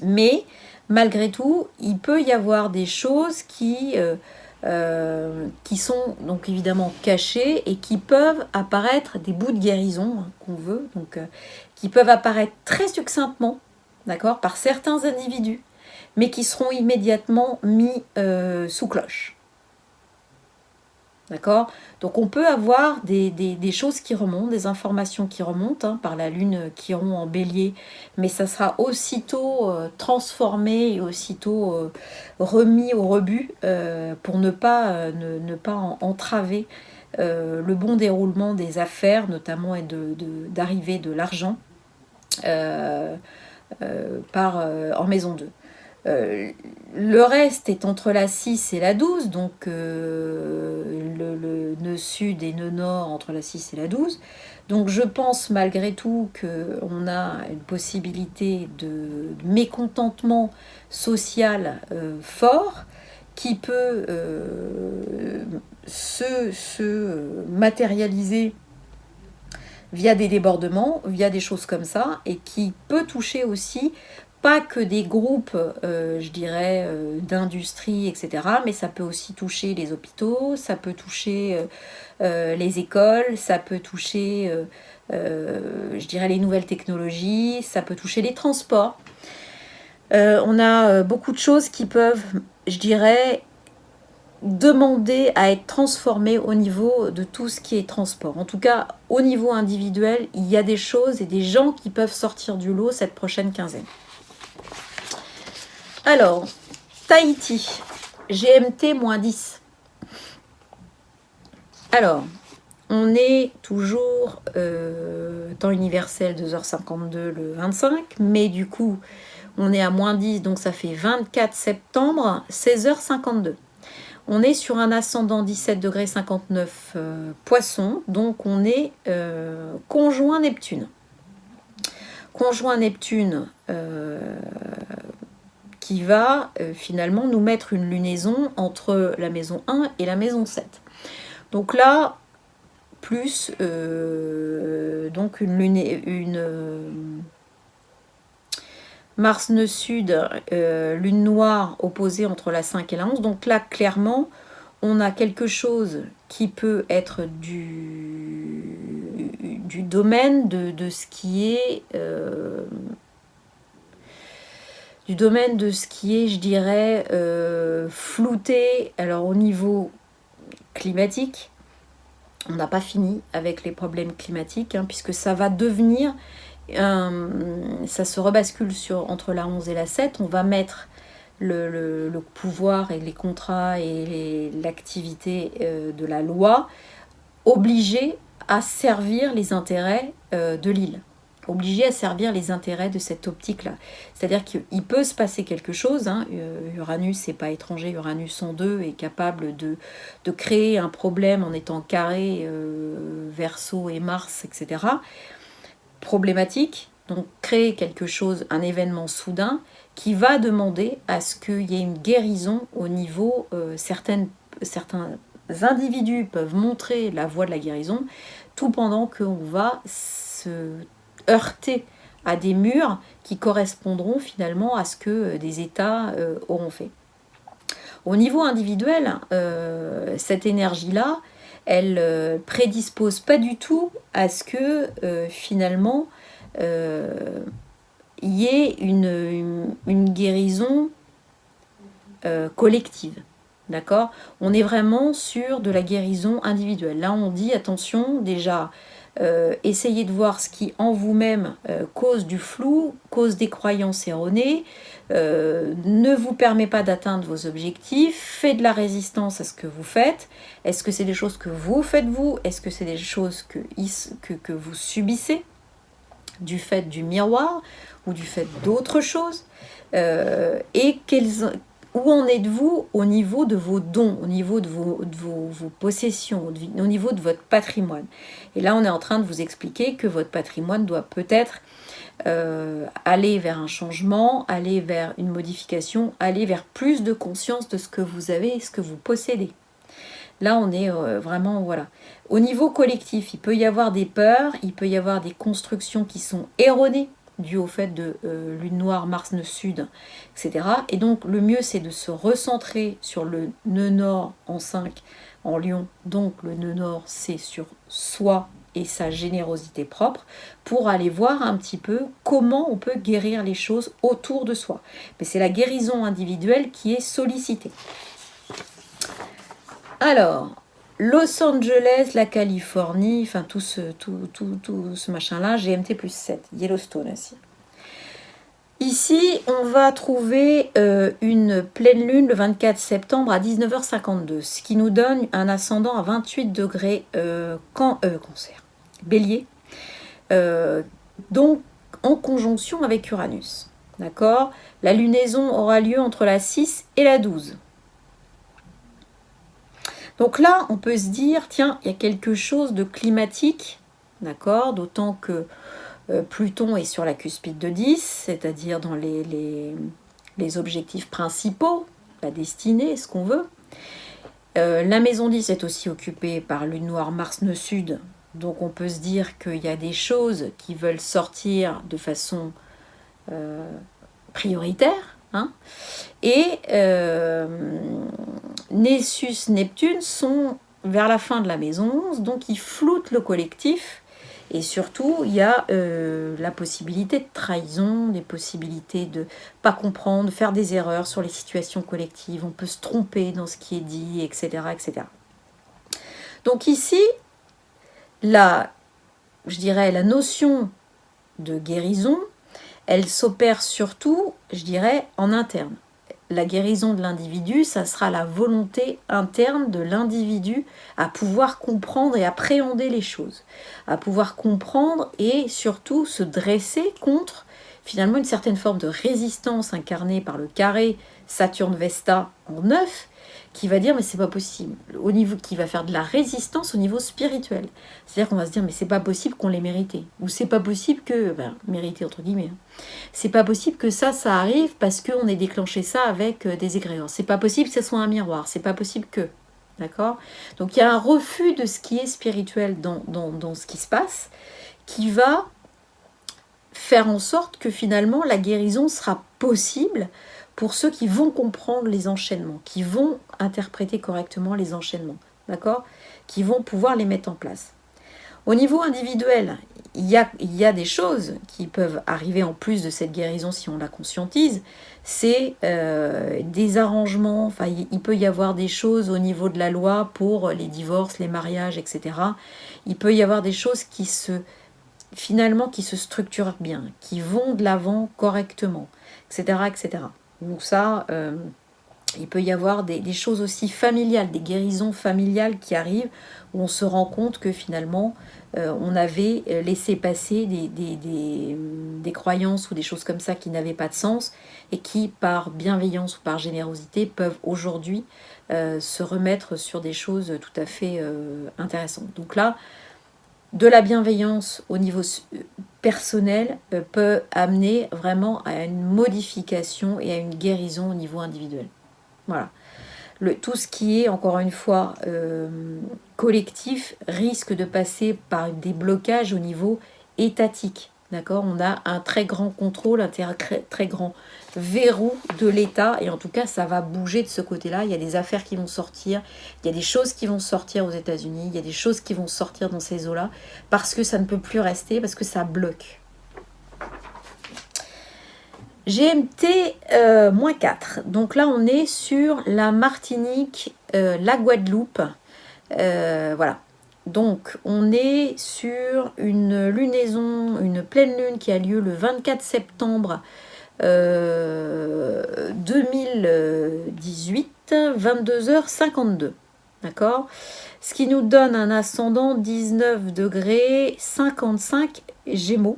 mais malgré tout, il peut y avoir des choses qui sont donc évidemment cachées et qui peuvent apparaître, des bouts de guérison qu'on veut, donc qui peuvent apparaître très succinctement, d'accord, par certains individus, mais qui seront immédiatement mis sous cloche. D'accord? Donc on peut avoir des choses qui remontent, des informations qui remontent par la lune Chiron en bélier, mais ça sera aussitôt transformé et aussitôt remis au rebut pour ne pas entraver le bon déroulement des affaires, notamment et d'arrivée de l'argent en maison 2. Le reste est entre la 6 et la 12, donc le nœud sud et nœud nord entre la 6 et la 12. Donc je pense malgré tout qu'on a une possibilité de mécontentement social fort qui peut se matérialiser via des débordements, via des choses comme ça, et qui peut toucher aussi pas que des groupes, je dirais, d'industrie, etc., mais ça peut aussi toucher les hôpitaux, ça peut toucher les écoles, ça peut toucher, je dirais, les nouvelles technologies, ça peut toucher les transports. On a beaucoup de choses qui peuvent, je dirais, demander à être transformées au niveau de tout ce qui est transport. En tout cas, au niveau individuel, il y a des choses et des gens qui peuvent sortir du lot cette prochaine quinzaine. Alors, Tahiti, GMT -10. Alors, on est toujours temps universel 2h52 le 25, mais du coup, on est à -10, donc ça fait 24 septembre, 16h52. On est sur un ascendant 17 degrés 59 Poisson, donc on est conjoint Neptune. Conjoint Neptune qui va finalement nous mettre une lunaison entre la maison 1 et la maison 7. Donc là, plus donc une Mars nœud sud, lune noire opposée entre la 5 et la 11. Donc là, clairement, on a quelque chose qui peut être du domaine de ce qui est... du domaine de ce qui est, je dirais, flouté. Alors au niveau climatique, on n'a pas fini avec les problèmes climatiques, puisque ça va devenir, ça se rebascule entre la 11 et la 7. On va mettre le pouvoir et les contrats et l'activité de la loi obligés à servir les intérêts de l'île. Obligé à servir les intérêts de cette optique-là. C'est-à-dire qu'il peut se passer quelque chose. Uranus n'est pas étranger. Uranus en 2 est capable de créer un problème en étant carré Verseau et Mars, etc. Problématique. donc créer quelque chose, un événement soudain, qui va demander à ce qu'il y ait une guérison au niveau, certains individus peuvent montrer la voie de la guérison, tout pendant qu'on va se heurter à des murs qui correspondront finalement à ce que des États auront fait. Au niveau individuel, cette énergie-là, elle prédispose pas du tout à ce que finalement il y ait une guérison collective. D'accord? On est vraiment sur de la guérison individuelle. Là, on dit, attention, déjà, essayez de voir ce qui, en vous-même, cause du flou, cause des croyances erronées, ne vous permet pas d'atteindre vos objectifs, fait de la résistance à ce que vous faites. Est-ce que c'est des choses que vous faites vous? Est-ce que c'est des choses que vous subissez du fait du miroir ou du fait d'autres choses? Et où en êtes-vous au niveau de vos dons, au niveau de vos possessions, au niveau de votre patrimoine? Et là, on est en train de vous expliquer que votre patrimoine doit peut-être aller vers un changement, aller vers une modification, aller vers plus de conscience de ce que vous avez et ce que vous possédez. Là, on est vraiment, voilà. Au niveau collectif, il peut y avoir des peurs, il peut y avoir des constructions qui sont erronées, dû au fait de lune noire, Mars nœud sud, etc. Et donc le mieux c'est de se recentrer sur le nœud nord en 5 en Lion. Donc le nœud nord c'est sur soi et sa générosité propre, pour aller voir un petit peu comment on peut guérir les choses autour de soi. Mais c'est la guérison individuelle qui est sollicitée. Alors, Los Angeles, la Californie, enfin tout ce machin-là, GMT plus 7, Yellowstone aussi. Ici, on va trouver une pleine lune le 24 septembre à 19h52, ce qui nous donne un ascendant à 28 degrés Cancer, Bélier, donc en conjonction avec Uranus. D'accord? La lunaison aura lieu entre la 6 et la 12. Donc là, on peut se dire, tiens, il y a quelque chose de climatique, d'accord, d'autant que Pluton est sur la cuspide de 10, c'est-à-dire dans les objectifs principaux, la destinée, ce qu'on veut. La maison 10 est aussi occupée par lune noire Mars nœud sud, donc on peut se dire qu'il y a des choses qui veulent sortir de façon prioritaire, hein. Et Nessus, Neptune sont vers la fin de la maison 11, donc ils floutent le collectif. Et surtout, il y a la possibilité de trahison, des possibilités de pas comprendre, de faire des erreurs sur les situations collectives. On peut se tromper dans ce qui est dit, etc. etc. Donc ici, je dirais, la notion de guérison, elle s'opère surtout, je dirais, en interne. La guérison de l'individu, ça sera la volonté interne de l'individu à pouvoir comprendre et appréhender les choses, à pouvoir comprendre et surtout se dresser contre finalement une certaine forme de résistance incarnée par le carré Saturne-Vesta en 9, qui va dire mais c'est pas possible, au niveau qui va faire de la résistance au niveau spirituel. C'est-à-dire qu'on va se dire mais c'est pas possible qu'on l'ait mérité, ou c'est pas possible que, mérité entre guillemets, c'est pas possible que ça arrive parce qu'on ait déclenché ça avec des égrégores. C'est pas possible que ce soit un miroir, c'est pas possible que. D'accord? Donc il y a un refus de ce qui est spirituel dans ce qui se passe, qui va faire en sorte que finalement la guérison sera possible pour ceux qui vont comprendre les enchaînements, qui vont interpréter correctement les enchaînements, d'accord? Qui vont pouvoir les mettre en place. Au niveau individuel, il y a des choses qui peuvent arriver en plus de cette guérison si on la conscientise, c'est des arrangements, enfin il peut y avoir des choses au niveau de la loi pour les divorces, les mariages, etc. Il peut y avoir des choses qui se structurent bien, qui vont de l'avant correctement, etc. etc. Donc ça, il peut y avoir des choses aussi familiales, des guérisons familiales qui arrivent, où on se rend compte que finalement, on avait laissé passer des croyances ou des choses comme ça qui n'avaient pas de sens, et qui, par bienveillance ou par générosité, peuvent aujourd'hui se remettre sur des choses tout à fait intéressantes. Donc là, de la bienveillance au niveau personnel peut amener vraiment à une modification et à une guérison au niveau individuel. Voilà. Tout ce qui est, encore une fois, collectif, risque de passer par des blocages au niveau étatique. D'accord? On a un très grand contrôle, un très grand verrou de l'État, et en tout cas, ça va bouger de ce côté-là. Il y a des affaires qui vont sortir, il y a des choses qui vont sortir aux États-Unis, il y a des choses qui vont sortir dans ces eaux-là, parce que ça ne peut plus rester, parce que ça bloque. GMT -4. Donc là, on est sur la Martinique, la Guadeloupe. Voilà. Donc, on est sur une lunaison, une pleine lune qui a lieu le 24 septembre 2018, 22h52. D'accord? Ce qui nous donne un ascendant 19 degrés 55 Gémeaux.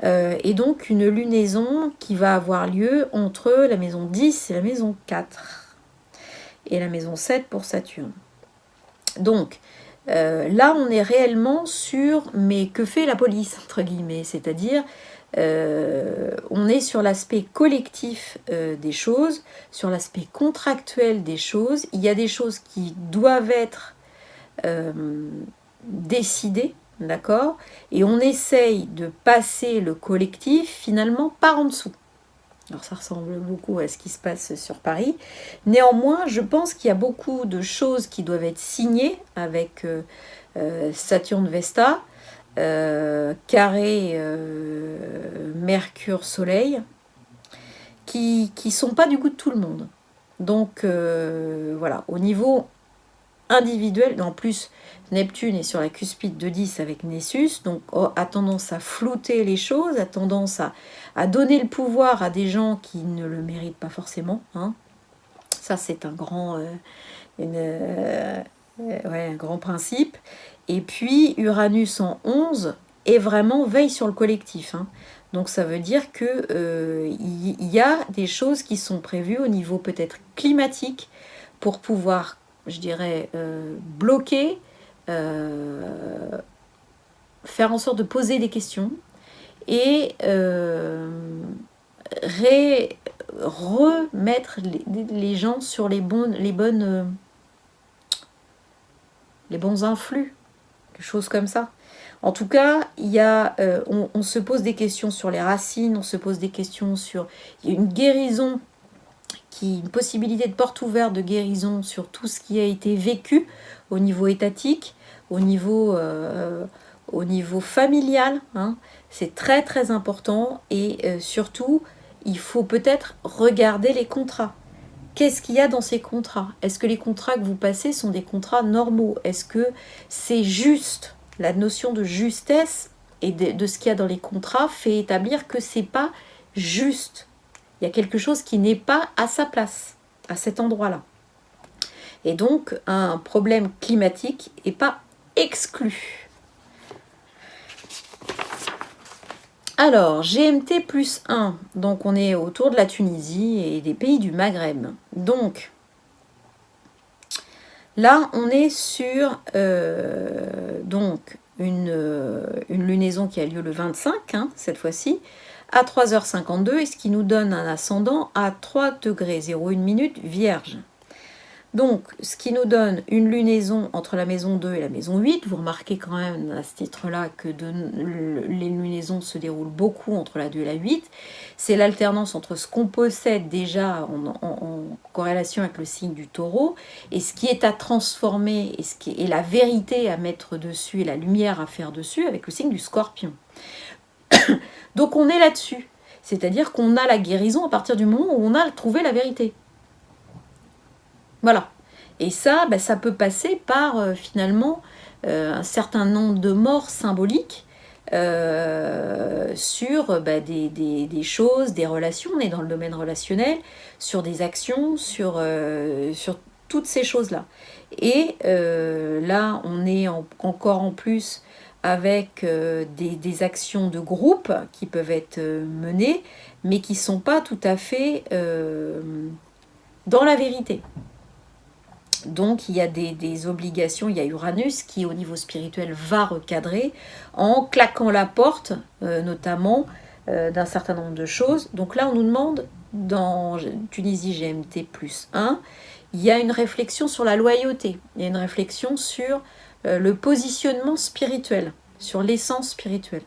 Et donc une lunaison qui va avoir lieu entre la maison 10 et la maison 4. Et la maison 7 pour Saturne. Donc, là, on est réellement sur, mais que fait la police, entre guillemets, c'est-à-dire, on est sur l'aspect collectif des choses, sur l'aspect contractuel des choses. Il y a des choses qui doivent être décidées, d'accord? Et on essaye de passer le collectif, finalement, par en dessous. Alors ça ressemble beaucoup à ce qui se passe sur Paris. Néanmoins, je pense qu'il y a beaucoup de choses qui doivent être signées avec Saturne Vesta, carré Mercure-Soleil, qui ne sont pas du goût de tout le monde. Donc voilà, au niveau individuel, en plus Neptune est sur la cuspide de 10 avec Nessus, donc a tendance à flouter les choses, a tendance à donner le pouvoir à des gens qui ne le méritent pas forcément. Hein. Ça, c'est un grand, un grand principe. Et puis, Uranus en 11 est vraiment veille sur le collectif. Hein. Donc, ça veut dire qu'il y a des choses qui sont prévues au niveau peut-être climatique pour pouvoir, je dirais, bloquer, faire en sorte de poser des questions et remettre les gens sur les bons influx, quelque chose comme ça. En tout cas, il y a, on se pose des questions sur les racines, on se pose des questions sur... Il y a une guérison, une possibilité de porte ouverte de guérison sur tout ce qui a été vécu au niveau étatique, au niveau familial. Hein. C'est très très important et surtout, il faut peut-être regarder les contrats. Qu'est-ce qu'il y a dans ces contrats? Est-ce que les contrats que vous passez sont des contrats normaux? Est-ce que c'est juste? La notion de justesse et de ce qu'il y a dans les contrats fait établir que c'est pas juste. Il y a quelque chose qui n'est pas à sa place, à cet endroit-là. Et donc, un problème climatique n'est pas exclu. Alors, GMT plus 1, donc on est autour de la Tunisie et des pays du Maghreb. Donc, là, on est sur donc une lunaison qui a lieu le 25, hein, cette fois-ci, à 3h52, et ce qui nous donne un ascendant à 3 degrés 01 minute Vierge. Donc, ce qui nous donne une lunaison entre la maison 2 et la maison 8. Vous remarquez quand même à ce titre-là que les lunaisons se déroulent beaucoup entre la 2 et la 8. C'est l'alternance entre ce qu'on possède déjà en corrélation avec le signe du taureau et ce qui est à transformer et la vérité à mettre dessus et la lumière à faire dessus avec le signe du scorpion. Donc on est là-dessus. C'est-à-dire qu'on a la guérison à partir du moment où on a trouvé la vérité. Voilà. Et ça, ça peut passer par finalement un certain nombre de morts symboliques sur des choses, des relations. On est dans le domaine relationnel, sur des actions, sur toutes ces choses-là. Et là, on est encore en plus avec des actions de groupe qui peuvent être menées, mais qui ne sont pas tout à fait dans la vérité. Donc il y a des obligations, il y a Uranus qui au niveau spirituel va recadrer en claquant la porte notamment d'un certain nombre de choses. Donc là on nous demande dans Tunisie GMT plus 1, il y a une réflexion sur la loyauté, il y a une réflexion sur le positionnement spirituel, sur l'essence spirituelle,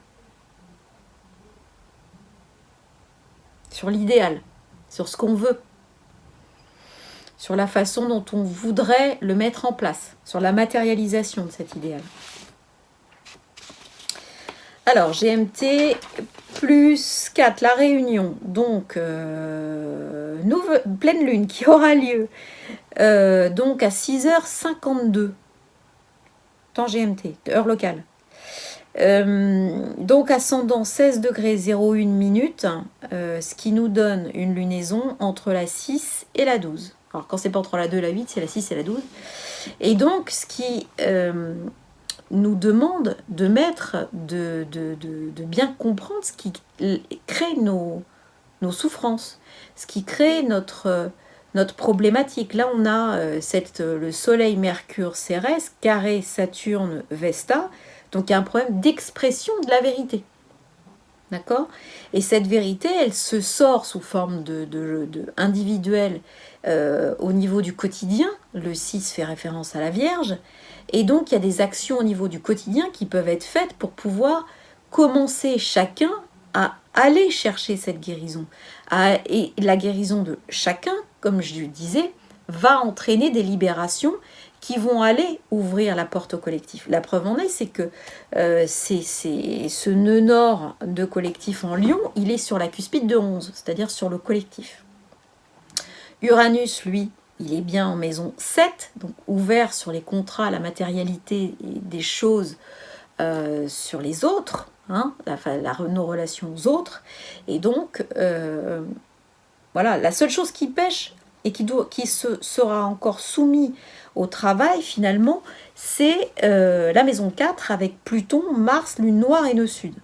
sur l'idéal, sur ce qu'on veut, sur la façon dont on voudrait le mettre en place, sur la matérialisation de cet idéal. Alors, GMT plus 4, la réunion, donc pleine lune qui aura lieu donc à 6h52, temps GMT, heure locale. Donc ascendant 16 degrés 01 minute, ce qui nous donne une lunaison entre la 6 et la 12. Alors quand c'est pas entre la 2 et la 8, c'est la 6 et la 12. Et donc ce qui nous demande de mettre, de bien comprendre ce qui crée nos souffrances, ce qui crée notre problématique. Là on a le soleil Mercure Cérès, carré Saturne Vesta. Donc il y a un problème d'expression de la vérité. D'accord ? Et cette vérité, elle se sort sous forme de individuelle au niveau du quotidien. Le 6 fait référence à la Vierge. Et donc il y a des actions au niveau du quotidien qui peuvent être faites pour pouvoir commencer chacun à aller chercher cette guérison. Et la guérison de chacun, comme je le disais, va entraîner des libérations qui vont aller ouvrir la porte au collectif. La preuve en est, c'est que ce nœud nord de collectif en Lion, il est sur la cuspide de 11, c'est-à-dire sur le collectif. Uranus, lui, il est bien en maison 7, donc ouvert sur les contrats, la matérialité des choses sur les autres, hein, nos relations aux autres. Et donc, voilà, la seule chose qui pêche et qui sera encore soumis au travail, finalement, c'est la maison 4 avec Pluton, Mars, Lune Noire et Nœud Sud.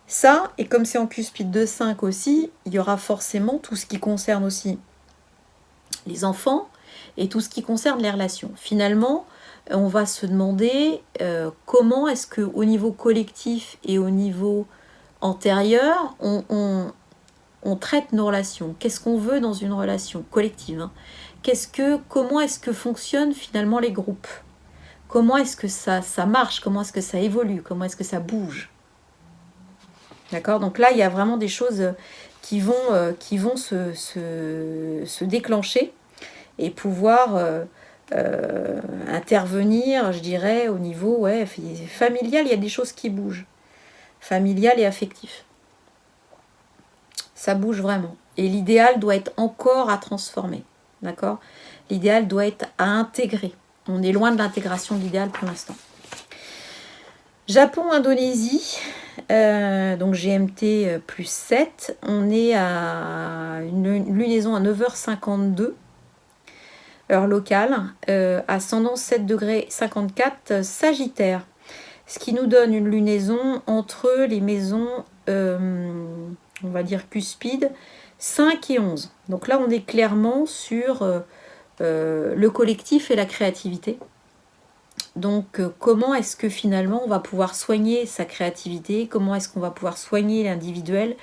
Ça, et comme c'est en cuspide de 5 aussi, il y aura forcément tout ce qui concerne aussi les enfants et tout ce qui concerne les relations. Finalement, on va se demander comment est-ce qu'au niveau collectif et au niveau antérieur, on traite nos relations. Qu'est-ce qu'on veut dans une relation collective, hein ? Comment est-ce que fonctionnent finalement les groupes ? Comment est-ce que ça marche ? Comment est-ce que ça évolue ? Comment est-ce que ça bouge ? D'accord ? Donc là, il y a vraiment des choses qui vont se déclencher et pouvoir intervenir, je dirais, au niveau familial. Il y a des choses qui bougent. Familial et affectif. Ça bouge vraiment. Et l'idéal doit être encore à transformer. D'accord ? L'idéal doit être à intégrer. On est loin de l'intégration de l'idéal pour l'instant. Japon, Indonésie, donc GMT plus 7. On est à une lunaison à 9h52, heure locale, ascendant 7 degrés 54, Sagittaire. Ce qui nous donne une lunaison entre les maisons, on va dire cuspide, 5 et 11. Donc là, on est clairement sur le collectif et la créativité. Donc, comment est-ce que finalement on va pouvoir soigner sa créativité ? Comment est-ce qu'on va pouvoir soigner l'individuel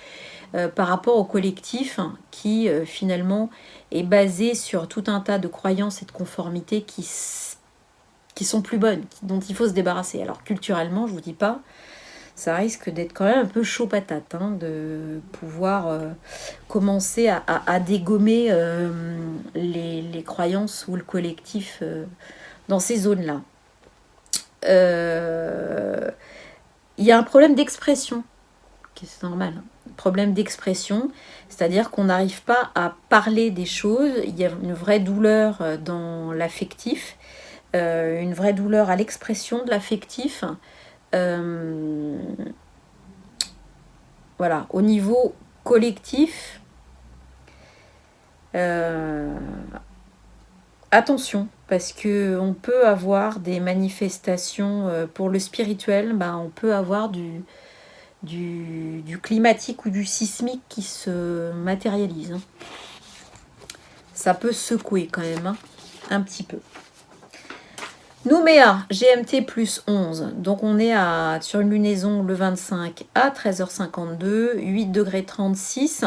par rapport au collectif qui finalement est basé sur tout un tas de croyances et de conformités qui sont plus bonnes, dont il faut se débarrasser. Alors culturellement, je ne vous dis pas, ça risque d'être quand même un peu chaud patate, hein, de pouvoir commencer à dégommer les croyances ou le collectif dans ces zones-là. Il y a un problème d'expression, c'est normal, problème d'expression, c'est-à-dire qu'on n'arrive pas à parler des choses, il y a une vraie douleur dans l'affectif, une vraie douleur à l'expression de l'affectif. Voilà, au niveau collectif, attention, parce qu'on peut avoir des manifestations pour le spirituel, on peut avoir du climatique ou du sismique qui se matérialise. Ça peut secouer quand même. un petit peu. Nouméa, GMT plus 11. Donc on est sur une lunaison le 25 à 13h52, 8 degrés 36,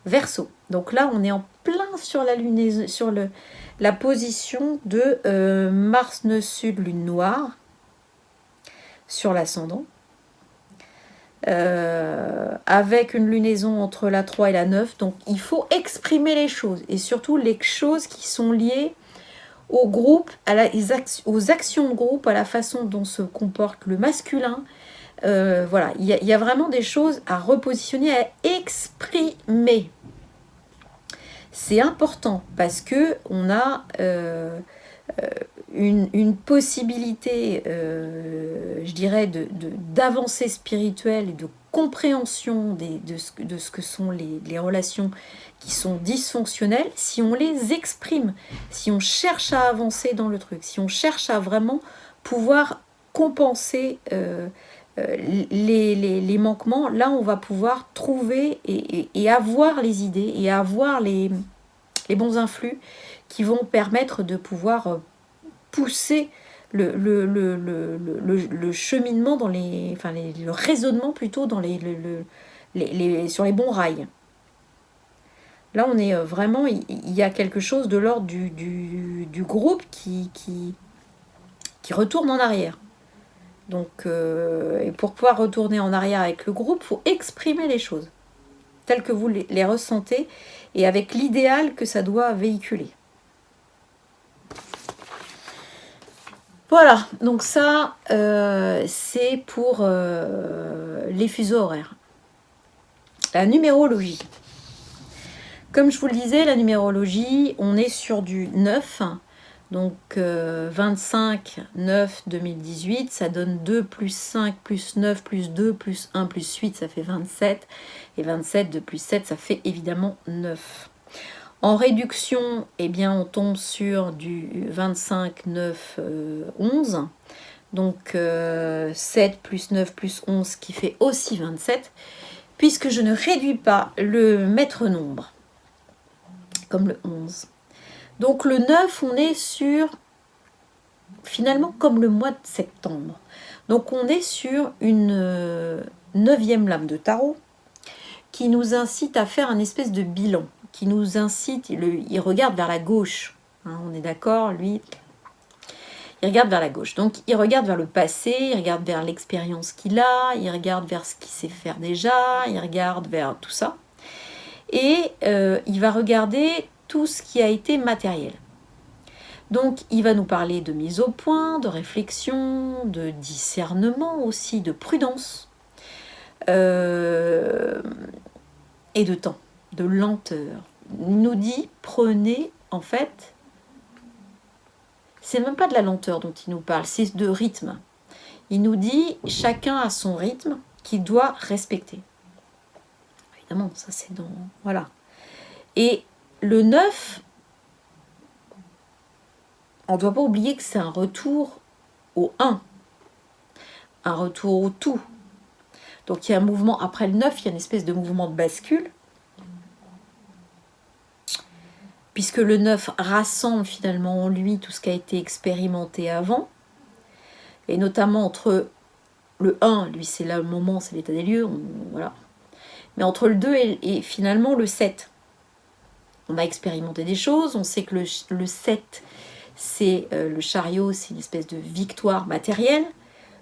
Verseau. Donc là, on est en plein sur la lunaison, sur la position de Mars nœud sud, lune noire, sur l'ascendant. Avec une lunaison entre la 3 et la 9. Donc il faut exprimer les choses. Et surtout les choses qui sont liées au groupe, aux actions de groupe, à la façon dont se comporte le masculin. Voilà, il y a vraiment des choses à repositionner, à exprimer. C'est important parce que on a une possibilité, je dirais, d'avancée spirituelle et de compréhension de ce que sont les relations qui sont dysfonctionnelles, si on les exprime, si on cherche à avancer dans le truc, si on cherche à vraiment pouvoir compenser les manquements, là on va pouvoir trouver et avoir les idées et avoir les bons influx qui vont permettre de pouvoir pousser le cheminement dans le raisonnement plutôt dans sur les bons rails. Là, on est vraiment, il y a quelque chose de l'ordre du groupe qui retourne en arrière. Donc, et pour pouvoir retourner en arrière avec le groupe, il faut exprimer les choses telles que vous les ressentez et avec l'idéal que ça doit véhiculer. Voilà, donc ça, c'est pour les fuseaux horaires. La numérologie. Comme je vous le disais, la numérologie, on est sur du 9, donc 25, 9, 2018, ça donne 2 plus 5 plus 9 plus 2 plus 1 plus 8, ça fait 27, et 27, 2 plus 7, ça fait évidemment 9. En réduction, eh bien, on tombe sur du 25, 9, 11, donc 7 plus 9 plus 11 qui fait aussi 27, puisque je ne réduis pas le maître nombre, comme le 11. Donc le 9, on est sur, finalement, comme le mois de septembre. Donc on est sur une 9e lame de tarot qui nous incite à faire un espèce de bilan, qui nous incite, il regarde vers la gauche, hein, on est d'accord, lui, il regarde vers la gauche. Donc il regarde vers le passé, il regarde vers l'expérience qu'il a, il regarde vers ce qu'il sait faire déjà, il regarde vers tout ça. Et il va regarder tout ce qui a été matériel. Donc il va nous parler de mise au point, de réflexion, de discernement aussi, de prudence et de temps, de lenteur. Il nous dit, prenez, en fait, c'est même pas de la lenteur dont il nous parle, c'est de rythme. Il nous dit, chacun a son rythme qu'il doit respecter. Évidemment, ça c'est dans... Voilà. Et le 9, on ne doit pas oublier que c'est un retour au 1, un retour au tout. Donc il y a un mouvement, après le 9, il y a une espèce de mouvement de bascule, puisque le 9 rassemble finalement en lui tout ce qui a été expérimenté avant, et notamment entre le 1, lui c'est là le moment, c'est l'état des lieux, voilà. Mais entre le 2 et finalement le 7, on a expérimenté des choses, on sait que le 7, c'est le chariot, c'est une espèce de victoire matérielle.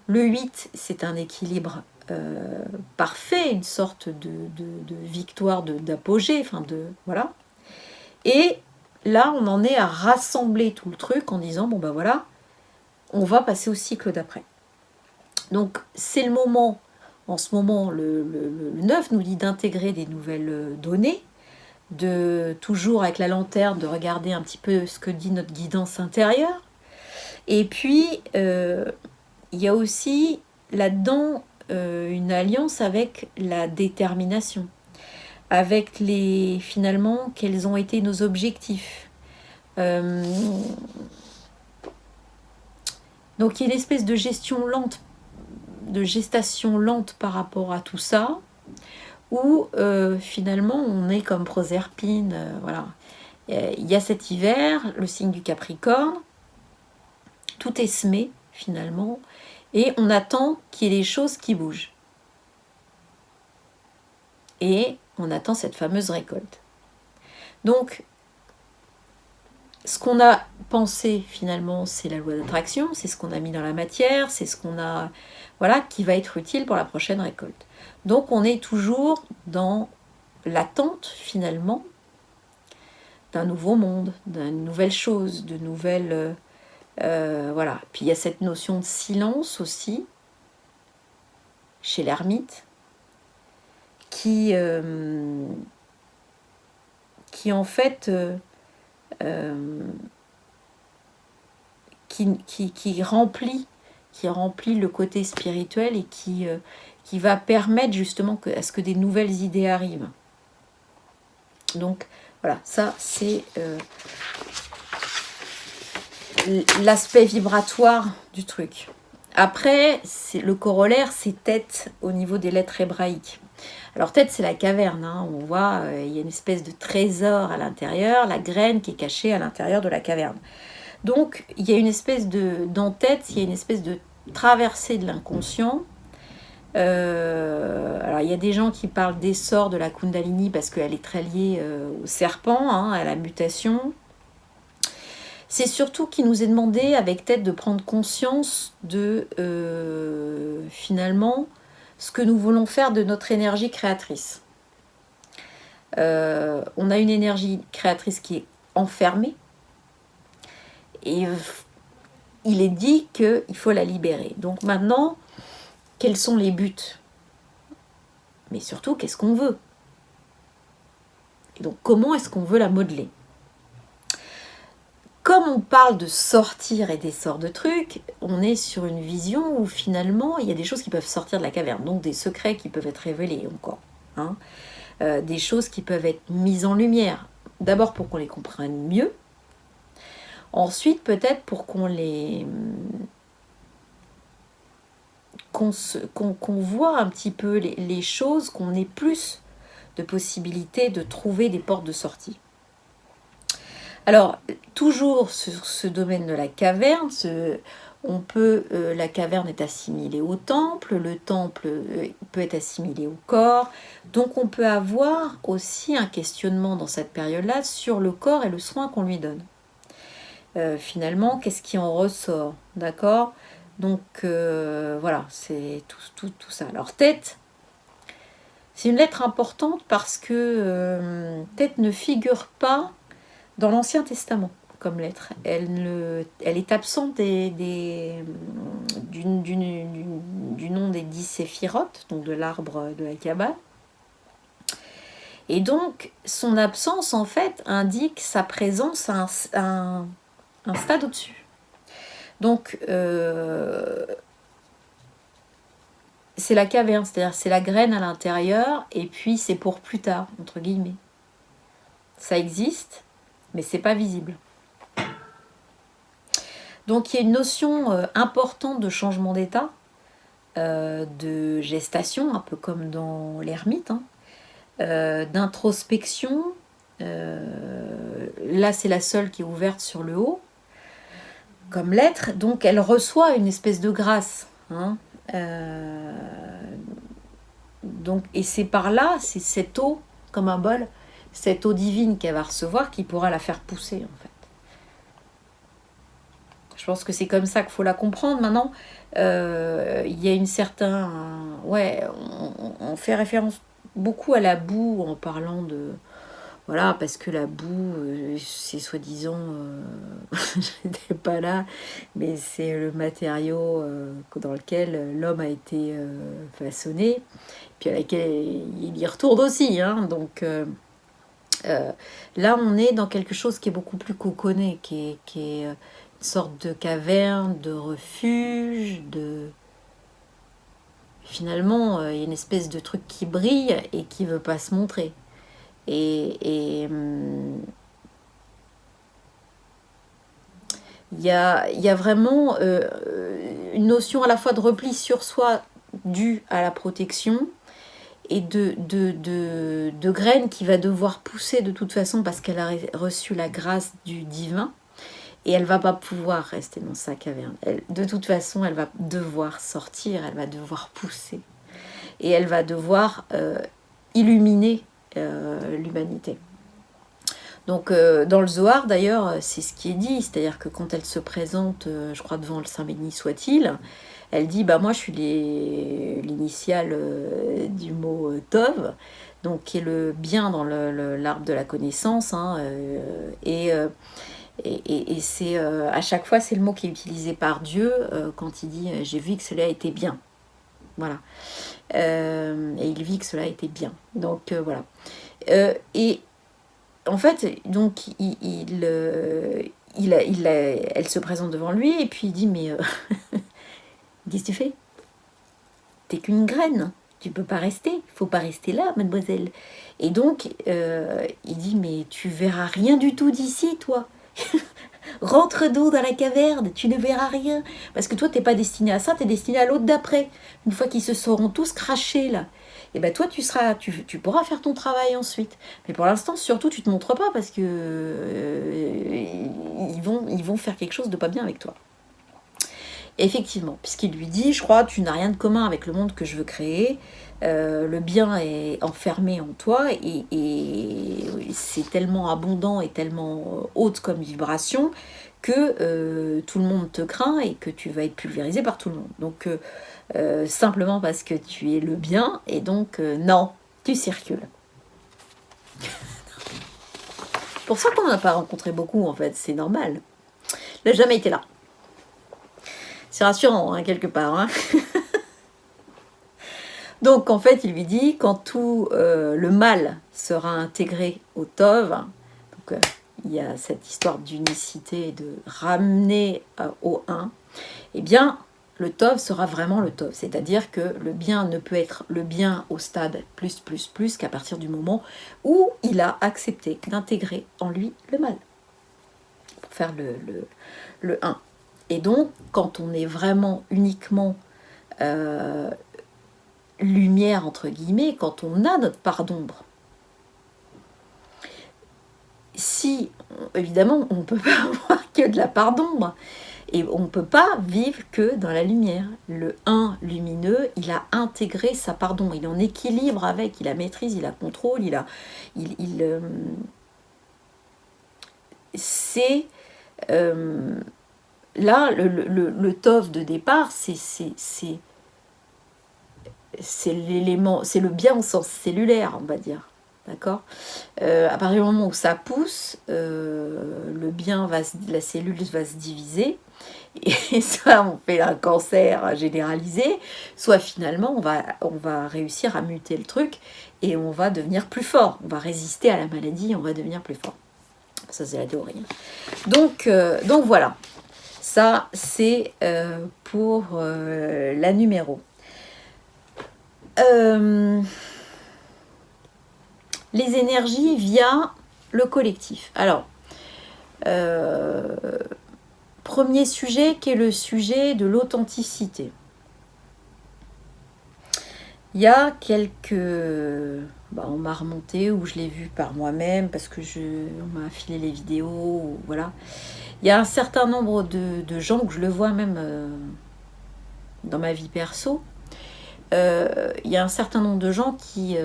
Le 8, c'est un équilibre parfait, une sorte de victoire, d'apogée, enfin de... Voilà. Et là, on en est à rassembler tout le truc en disant, bon ben voilà, on va passer au cycle d'après. Donc, c'est le moment, en ce moment, le 9 nous dit d'intégrer des nouvelles données, de toujours avec la lanterne, de regarder un petit peu ce que dit notre guidance intérieure. Et puis, il y a aussi là-dedans une alliance avec la détermination, avec finalement, quels ont été nos objectifs. Donc, il y a une espèce de gestation lente par rapport à tout ça, où finalement on est comme Proserpine, voilà. Il y a cet hiver, le signe du Capricorne, tout est semé finalement, et on attend qu'il y ait des choses qui bougent. Et on attend cette fameuse récolte. Donc, ce qu'on a pensé finalement, c'est la loi d'attraction, c'est ce qu'on a mis dans la matière, c'est ce qu'on a, voilà, qui va être utile pour la prochaine récolte. Donc, on est toujours dans l'attente finalement d'un nouveau monde, d'une nouvelle chose, de nouvelles, voilà. Puis il y a cette notion de silence aussi chez l'ermite, qui en fait qui remplit le côté spirituel et qui va permettre justement à ce que des nouvelles idées arrivent. Donc voilà, ça c'est l'aspect vibratoire du truc. Après, le corollaire, c'est tête au niveau des lettres hébraïques. Alors tête, c'est la caverne, hein. On voit, il y a une espèce de trésor à l'intérieur, la graine qui est cachée à l'intérieur de la caverne. Donc, il y a une espèce dans tête, il y a une espèce de traversée de l'inconscient. Alors, il y a des gens qui parlent d'essor de la Kundalini parce qu'elle est très liée au serpent, hein, à la mutation. C'est surtout qu'il nous est demandé, avec tête, de prendre conscience de, finalement, ce que nous voulons faire de notre énergie créatrice. On a une énergie créatrice qui est enfermée, et il est dit qu'il faut la libérer. Donc maintenant, quels sont les buts? Mais surtout, qu'est-ce qu'on veut? Et donc, comment est-ce qu'on veut la modeler? Comme on parle de sortir et des sorts de trucs, on est sur une vision où finalement, il y a des choses qui peuvent sortir de la caverne. Donc des secrets qui peuvent être révélés encore. Hein, des choses qui peuvent être mises en lumière. D'abord pour qu'on les comprenne mieux. Ensuite, peut-être pour qu'on voit un petit peu les choses, qu'on ait plus de possibilités de trouver des portes de sortie. Alors, toujours sur ce domaine de la caverne, la caverne est assimilée au temple, le temple peut être assimilé au corps. Donc, on peut avoir aussi un questionnement dans cette période-là sur le corps et le soin qu'on lui donne. Finalement, qu'est-ce qui en ressort, d'accord? Donc, voilà, c'est tout ça. Alors, tête, c'est une lettre importante parce que tête ne figure pas dans l'Ancien Testament comme lettre. Elle est absente du nom des 10 séphirotes, donc de l'arbre de la Kabbale. Et donc, son absence, en fait, indique sa présence à un stade au-dessus. Donc, c'est la caverne, c'est-à-dire c'est la graine à l'intérieur, et puis c'est pour plus tard, entre guillemets. Ça existe, mais c'est pas visible. Donc il y a une notion importante de changement d'état, de gestation, un peu comme dans l'ermite, hein, d'introspection. Là, c'est la seule qui est ouverte sur le haut, comme l'être. Donc elle reçoit une espèce de grâce. Hein, donc, et c'est par là, c'est cette eau, comme un bol, cette eau divine qu'elle va recevoir qui pourra la faire pousser, en fait. Je pense que c'est comme ça qu'il faut la comprendre. Maintenant, il y a une certaine... ouais, on fait référence beaucoup à la boue en parlant de... Voilà, parce que la boue, c'est soi-disant... je n'étais pas là, mais c'est le matériau dans lequel l'homme a été façonné, puis à laquelle il y retourne aussi. Hein, donc... là, on est dans quelque chose qui est beaucoup plus coconné, qui est une sorte de caverne, de refuge, Finalement, il y a une espèce de truc qui brille et qui ne veut pas se montrer. Et il y a vraiment une notion à la fois de repli sur soi due à la protection et de graine qui va devoir pousser de toute façon parce qu'elle a reçu la grâce du divin. Et elle va pas pouvoir rester dans sa caverne. De toute façon, elle va devoir sortir, elle va devoir pousser. Et elle va devoir illuminer l'humanité. Donc dans le Zohar d'ailleurs, c'est ce qui est dit, c'est-à-dire que quand elle se présente, je crois devant le Saint béni soit-il, elle dit bah moi je suis l'initiale du mot Tov, donc qui est le bien dans l'arbre de la connaissance, hein, et c'est à chaque fois c'est le mot qui est utilisé par Dieu quand il dit j'ai vu que cela était bien, voilà, et il vit que cela était bien, donc voilà, et en fait, donc, elle se présente devant lui et puis il dit mais qu'est-ce que tu fais? T'es qu'une graine, tu peux pas rester, il faut pas rester là, mademoiselle. Et donc il dit mais tu verras rien du tout d'ici, toi. Rentre d'eau dans la caverne, tu ne verras rien. Parce que toi, t'es pas destiné à ça, t'es destiné à l'autre d'après. Une fois qu'ils se seront tous crachés là, et ben toi, tu pourras faire ton travail ensuite. Mais pour l'instant, surtout, tu te montres pas parce que ils vont faire quelque chose de pas bien avec toi. Effectivement, puisqu'il lui dit, je crois, tu n'as rien de commun avec le monde que je veux créer. Le bien est enfermé en toi et c'est tellement abondant et tellement haute comme vibration que tout le monde te craint et que tu vas être pulvérisé par tout le monde. Donc simplement parce que tu es le bien et donc non, tu circules. Pour ça qu'on n'a pas rencontré beaucoup en fait, c'est normal. Il n'a jamais été là. C'est rassurant, hein, quelque part. Hein. Donc, en fait, il lui dit, quand tout le mal sera intégré au Tov, donc il y a cette histoire d'unicité, de ramener au 1, eh bien, le Tov sera vraiment le Tov. C'est-à-dire que le bien ne peut être le bien au stade plus qu'à partir du moment où il a accepté d'intégrer en lui le mal. Pour faire le 1. Et donc, quand on est vraiment uniquement lumière, entre guillemets, quand on a notre part d'ombre, si, évidemment, on ne peut pas avoir que de la part d'ombre, et on ne peut pas vivre que dans la lumière. Le 1 lumineux, il a intégré sa part d'ombre, il est en équilibre avec, il la maîtrise, il la contrôle, c'est... là, le Tov de départ, c'est l'élément, c'est le bien au sens cellulaire, on va dire. D'accord, à partir du moment où ça pousse, le bien la cellule va se diviser, et soit on fait un cancer généralisé, soit finalement on va réussir à muter le truc et on va devenir plus fort. On va résister à la maladie, on va devenir plus fort. Ça, c'est la théorie. Donc voilà. Ça, c'est pour la numéro. Les énergies via le collectif. Alors, premier sujet qui est le sujet de l'authenticité. Il y a quelques... on m'a remonté ou je l'ai vu par moi-même parce que on m'a filé les vidéos, voilà. Il y a un certain nombre de gens, que je le vois même dans ma vie perso, il y a un certain nombre de gens qui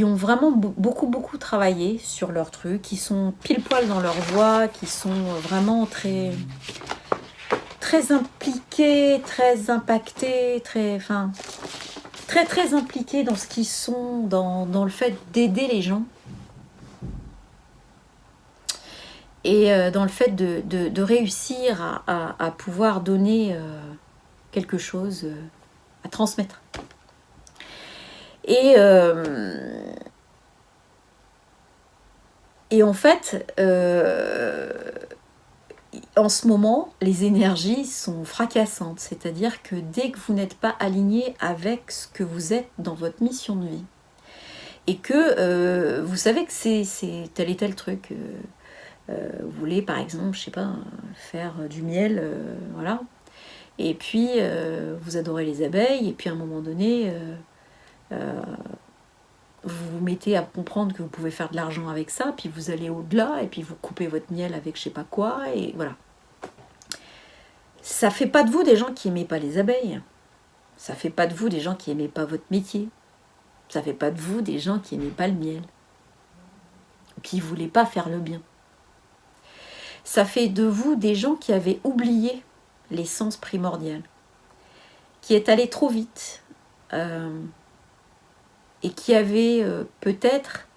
ont vraiment beaucoup travaillé sur leur truc, qui sont pile poil dans leur voie, qui sont vraiment très impliqués, très impactés, très impliqués dans ce qu'ils sont, dans le fait d'aider les gens. Et dans le fait de réussir à pouvoir donner quelque chose à transmettre. Et en fait, en ce moment, les énergies sont fracassantes. C'est-à-dire que dès que vous n'êtes pas aligné avec ce que vous êtes dans votre mission de vie, et que vous savez que c'est tel et tel truc... vous voulez par exemple, je sais pas, faire du miel, voilà, Et puis, vous adorez les abeilles, et puis à un moment donné, vous vous mettez à comprendre que vous pouvez faire de l'argent avec ça, puis vous allez au-delà, et puis vous coupez votre miel avec je sais pas quoi, et voilà. Ça fait pas de vous des gens qui aimaient pas les abeilles. Ça fait pas de vous des gens qui aimaient pas votre métier. Ça fait pas de vous des gens qui aimaient pas le miel. Ou qui voulaient pas faire le bien. Ça fait de vous des gens qui avaient oublié l'essence primordiale. Qui est allé trop vite. Et qui avaient peut-être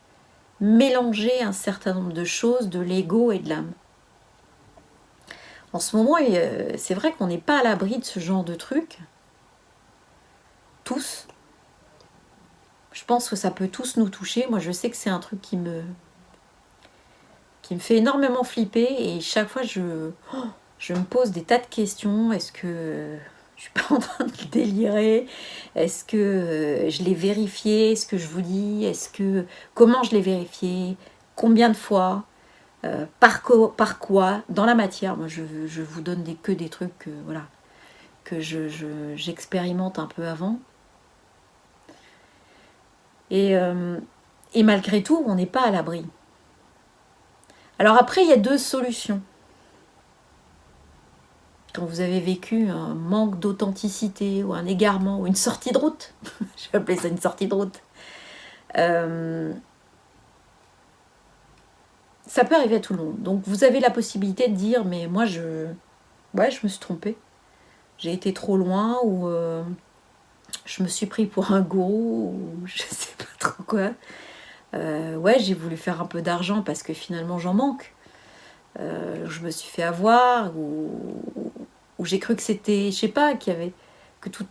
mélangé un certain nombre de choses, de l'ego et de l'âme. En ce moment, c'est vrai qu'on n'est pas à l'abri de ce genre de trucs. Tous. Je pense que ça peut tous nous toucher. Moi, je sais que c'est un truc qui me fait énormément flipper. Et chaque fois, je me pose des tas de questions. Est-ce que je suis pas en train de délirer? Est-ce que je l'ai vérifié, ce que je vous dis? Comment je l'ai vérifié? Combien de fois? Par quoi? Dans la matière. Moi, je vous donne que des trucs voilà, que j'expérimente un peu avant. Et malgré tout, on n'est pas à l'abri. Alors après, il y a deux solutions. Quand vous avez vécu un manque d'authenticité, ou un égarement, ou une sortie de route, je vais appeler ça une sortie de route, ça peut arriver à tout le monde. Donc vous avez la possibilité de dire, mais moi je me suis trompée. J'ai été trop loin, ou je me suis pris pour un gourou, ou je sais pas trop quoi. J'ai voulu faire un peu d'argent parce que finalement j'en manque. Je me suis fait avoir, ou j'ai cru que c'était, je sais pas, qu'il y avait que tout,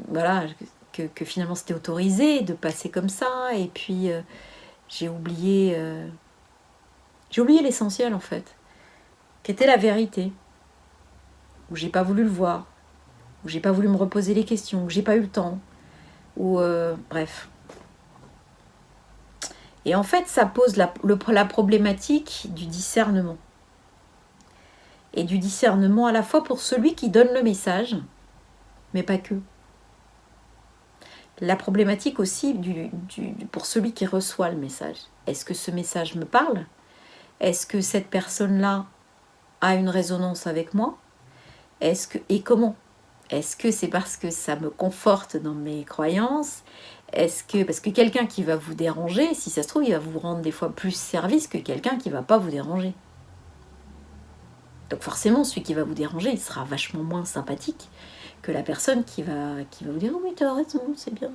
voilà, que finalement c'était autorisé de passer comme ça, et puis j'ai oublié l'essentiel en fait, qui était la vérité, où j'ai pas voulu le voir, où j'ai pas voulu me reposer les questions, où j'ai pas eu le temps, ou bref. Et en fait, ça pose la problématique du discernement. Et du discernement à la fois pour celui qui donne le message, mais pas que. La problématique aussi pour celui qui reçoit le message. Est-ce que ce message me parle? Est-ce que cette personne-là a une résonance avec moi? Et comment? Est-ce que c'est parce que ça me conforte dans mes croyances? Parce que quelqu'un qui va vous déranger, si ça se trouve, il va vous rendre des fois plus service que quelqu'un qui ne va pas vous déranger. Donc forcément, celui qui va vous déranger, il sera vachement moins sympathique que la personne qui va vous dire « Oui, tu as raison, c'est bien ».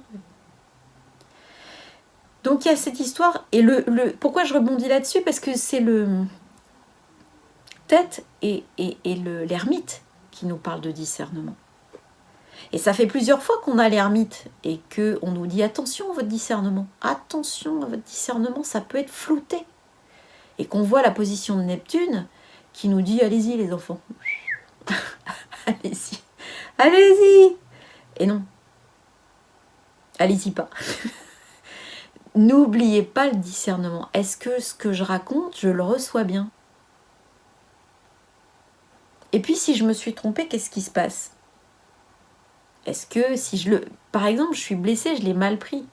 Donc il y a cette histoire, et pourquoi je rebondis là-dessus? Parce que c'est le Tête et l'ermite qui nous parle de discernement. Et ça fait plusieurs fois qu'on a l'ermite et qu'on nous dit attention à votre discernement, ça peut être flouté. Et qu'on voit la position de Neptune qui nous dit allez-y les enfants, allez-y. Et non, allez-y pas. N'oubliez pas le discernement. Est-ce que ce que je raconte, je le reçois bien? Et puis si je me suis trompée, qu'est-ce qui se passe? Est-ce que si par exemple, je suis blessée, je l'ai mal pris?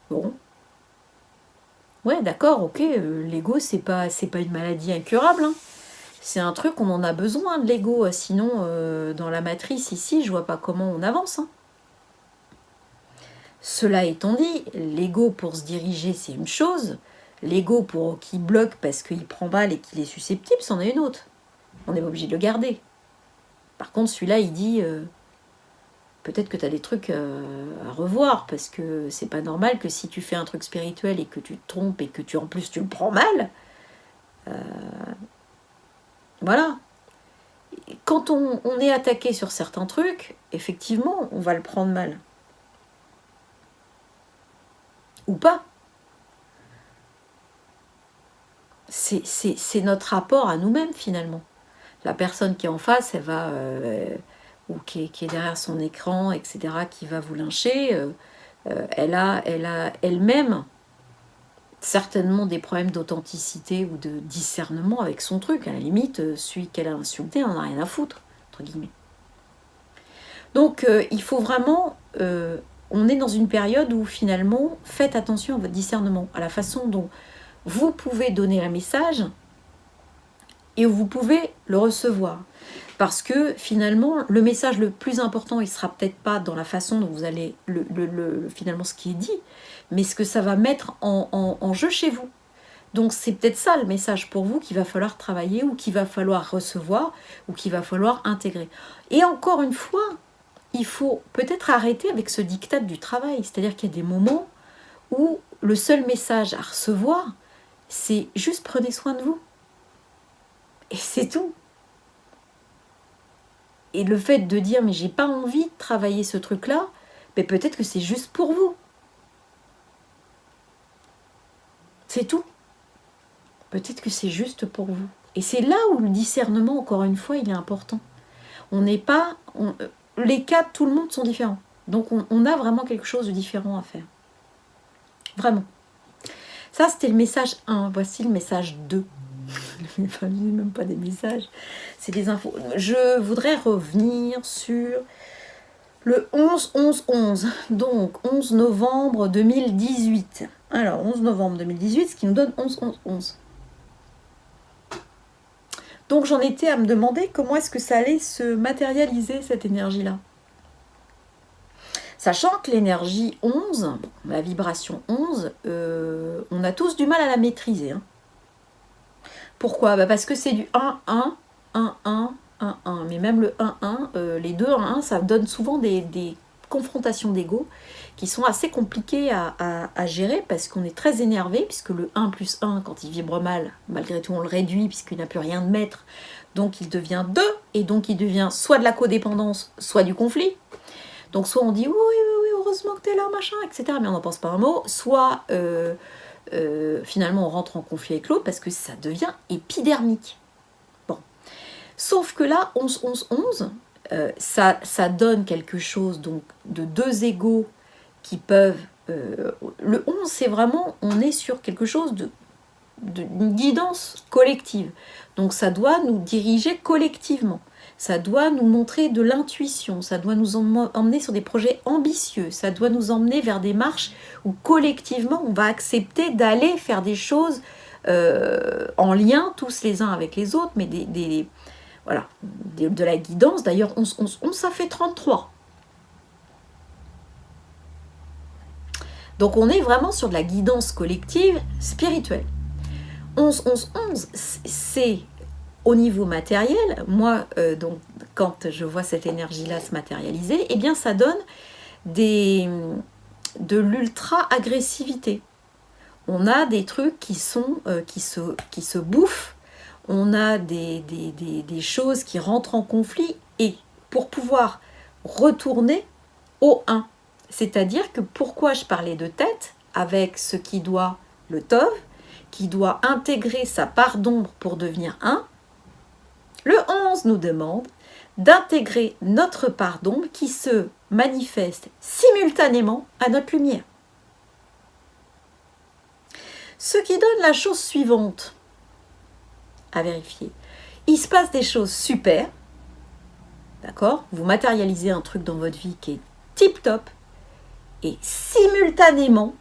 Bon. Ouais, d'accord, ok, l'ego, c'est pas une maladie incurable. Hein. C'est un truc, on en a besoin de l'ego. Sinon, dans la matrice, ici, je vois pas comment on avance. Hein. Cela étant dit, l'ego pour se diriger, c'est une chose. L'ego pour qui bloque parce qu'il prend balle et qu'il est susceptible, c'en est une autre. On n'est pas obligé de le garder. Par contre, celui-là, il dit peut-être que tu as des trucs à revoir, parce que c'est pas normal que si tu fais un truc spirituel et que tu te trompes et que en plus tu le prends mal, voilà. Quand on est attaqué sur certains trucs, effectivement, on va le prendre mal. Ou pas. C'est notre rapport à nous-mêmes, finalement. La personne qui est en face, elle va... ou qui est derrière son écran, etc., qui va vous lyncher, elle a elle-même certainement des problèmes d'authenticité ou de discernement avec son truc. À la limite, celui qu'elle a insulté, on n'a rien à foutre. entre guillemets. Donc, il faut vraiment... on est dans une période où, finalement, faites attention à votre discernement, à la façon dont vous pouvez donner un message et où vous pouvez le recevoir. Parce que, finalement, le message le plus important, il ne sera peut-être pas dans la façon dont vous allez, finalement, ce qui est dit, mais ce que ça va mettre en jeu chez vous. Donc c'est peut-être ça le message pour vous qu'il va falloir travailler ou qu'il va falloir recevoir ou qu'il va falloir intégrer. Et encore une fois, il faut peut-être arrêter avec ce diktat du travail. C'est-à-dire qu'il y a des moments où le seul message à recevoir, c'est juste prenez soin de vous. Et c'est tout. Et le fait de dire mais j'ai pas envie de travailler ce truc-là, mais peut-être que c'est juste pour vous. C'est tout. Peut-être que c'est juste pour vous. Et c'est là où le discernement, encore une fois, il est important. On n'est pas... les cas de tout le monde sont différents. Donc on a vraiment quelque chose de différent à faire. Vraiment. Ça, c'était le message 1. Voici le message 2. Enfin, même pas des messages. C'est des infos. Je voudrais revenir sur le 11-11-11. Donc, 11 novembre 2018. Alors, 11 novembre 2018, ce qui nous donne 11-11-11. Donc j'en étais à me demander comment est-ce que ça allait se matérialiser, cette énergie-là. Sachant que l'énergie 11, la vibration 11, on a tous du mal à la maîtriser. Hein. Pourquoi ? Parce que c'est du 1-1, 1-1, 1-1. Mais même le 1-1, les deux 1-1, ça donne souvent des confrontations d'ego qui sont assez compliquées à gérer parce qu'on est très énervé, puisque le 1 plus 1, quand il vibre mal, malgré tout on le réduit puisqu'il n'a plus rien de maître, donc il devient 2, et donc il devient soit de la codépendance, soit du conflit. Donc soit on dit oui, heureusement que t'es là, machin, etc. Mais on n'en pense pas un mot, soit finalement on rentre en conflit avec l'autre parce que ça devient épidermique. Bon. Sauf que là, 11-11-11, ça donne quelque chose donc de deux égos qui peuvent... le 11, c'est vraiment, on est sur quelque chose d'une guidance collective. Donc ça doit nous diriger collectivement. Ça doit nous montrer de l'intuition. Ça doit nous emmener sur des projets ambitieux. Ça doit nous emmener vers des marches où collectivement, on va accepter d'aller faire des choses en lien, tous les uns avec les autres, mais voilà, de la guidance. D'ailleurs, 11, ça fait 33. Donc on est vraiment sur de la guidance collective spirituelle. 11-11-11, c'est au niveau matériel. Moi, donc, quand je vois cette énergie-là se matérialiser, eh bien ça donne de l'ultra-agressivité. On a des trucs qui se bouffent, on a des choses qui rentrent en conflit, et pour pouvoir retourner au 1. C'est-à-dire que pourquoi je parlais de tête, avec ce qui doit, le Tov, qui doit intégrer sa part d'ombre pour devenir 1, le 11 nous demande d'intégrer notre part d'ombre qui se manifeste simultanément à notre lumière. Ce qui donne la chose suivante à vérifier. Il se passe des choses super, d'accord ? Vous matérialisez un truc dans votre vie qui est tip-top, et simultanément,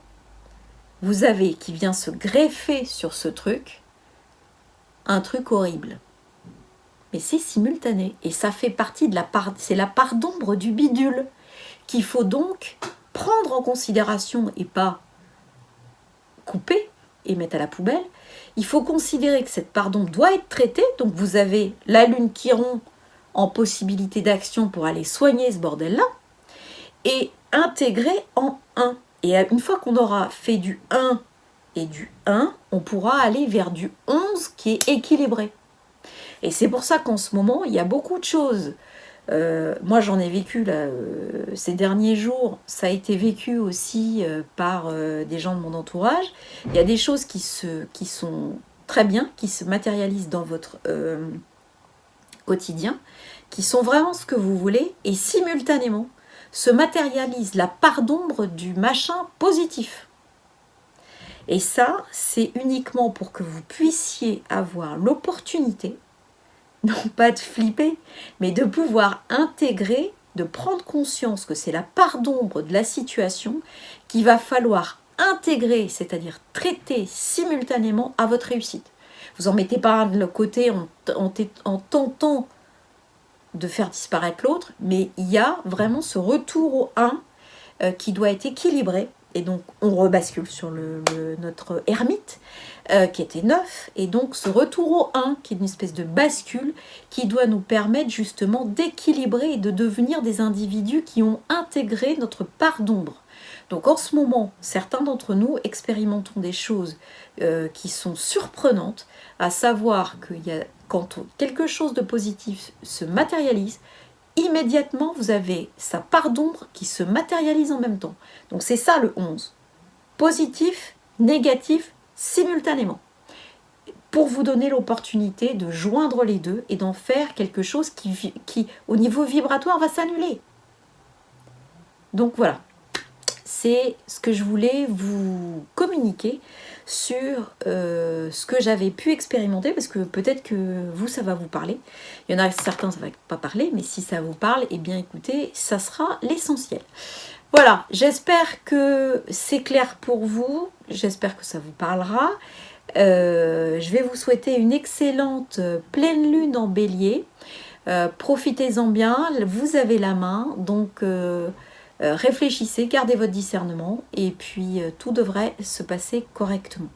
vous avez qui vient se greffer sur ce truc, un truc horrible. Mais c'est simultané, et ça fait partie de c'est la part d'ombre du bidule, qu'il faut donc prendre en considération et pas couper et mettre à la poubelle. Il faut considérer que cette part d'ombre doit être traitée, donc vous avez la lune Chiron en possibilité d'action pour aller soigner ce bordel-là, et intégrer en 1. Et une fois qu'on aura fait du 1 et du 1, on pourra aller vers du 11 qui est équilibré. Et c'est pour ça qu'en ce moment, il y a beaucoup de choses. Moi, j'en ai vécu là, ces derniers jours. Ça a été vécu aussi par des gens de mon entourage. Il y a des choses qui sont très bien, qui se matérialisent dans votre quotidien, qui sont vraiment ce que vous voulez, et simultanément se matérialise la part d'ombre du machin positif. Et ça, c'est uniquement pour que vous puissiez avoir l'opportunité non pas de flipper, mais de pouvoir intégrer, de prendre conscience que c'est la part d'ombre de la situation qu'il va falloir intégrer, c'est-à-dire traiter simultanément à votre réussite. Vous en mettez pas un de l'autre côté en tentant de faire disparaître l'autre, mais il y a vraiment ce retour au 1 qui doit être équilibré. Et donc, on rebascule sur notre ermite, qui était 9. Et donc, ce retour au 1, qui est une espèce de bascule, qui doit nous permettre justement d'équilibrer et de devenir des individus qui ont intégré notre part d'ombre. Donc, en ce moment, certains d'entre nous expérimentons des choses qui sont surprenantes, à savoir quand quelque chose de positif se matérialise, immédiatement, vous avez sa part d'ombre qui se matérialise en même temps. Donc c'est ça le 11. Positif, négatif, simultanément. Pour vous donner l'opportunité de joindre les deux et d'en faire quelque chose qui au niveau vibratoire, va s'annuler. Donc voilà. C'est ce que je voulais vous communiquer sur ce que j'avais pu expérimenter, parce que peut-être que vous, ça va vous parler. Il y en a certains, ça ne va pas parler, mais si ça vous parle, eh bien écoutez, ça sera l'essentiel. Voilà, j'espère que c'est clair pour vous, j'espère que ça vous parlera. Je vais vous souhaiter une excellente pleine lune en bélier. Profitez-en bien, vous avez la main, donc... réfléchissez, gardez votre discernement et puis tout devrait se passer correctement.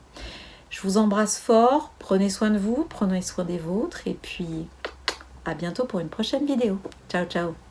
Je vous embrasse fort, prenez soin de vous, prenez soin des vôtres et puis à bientôt pour une prochaine vidéo. Ciao, ciao.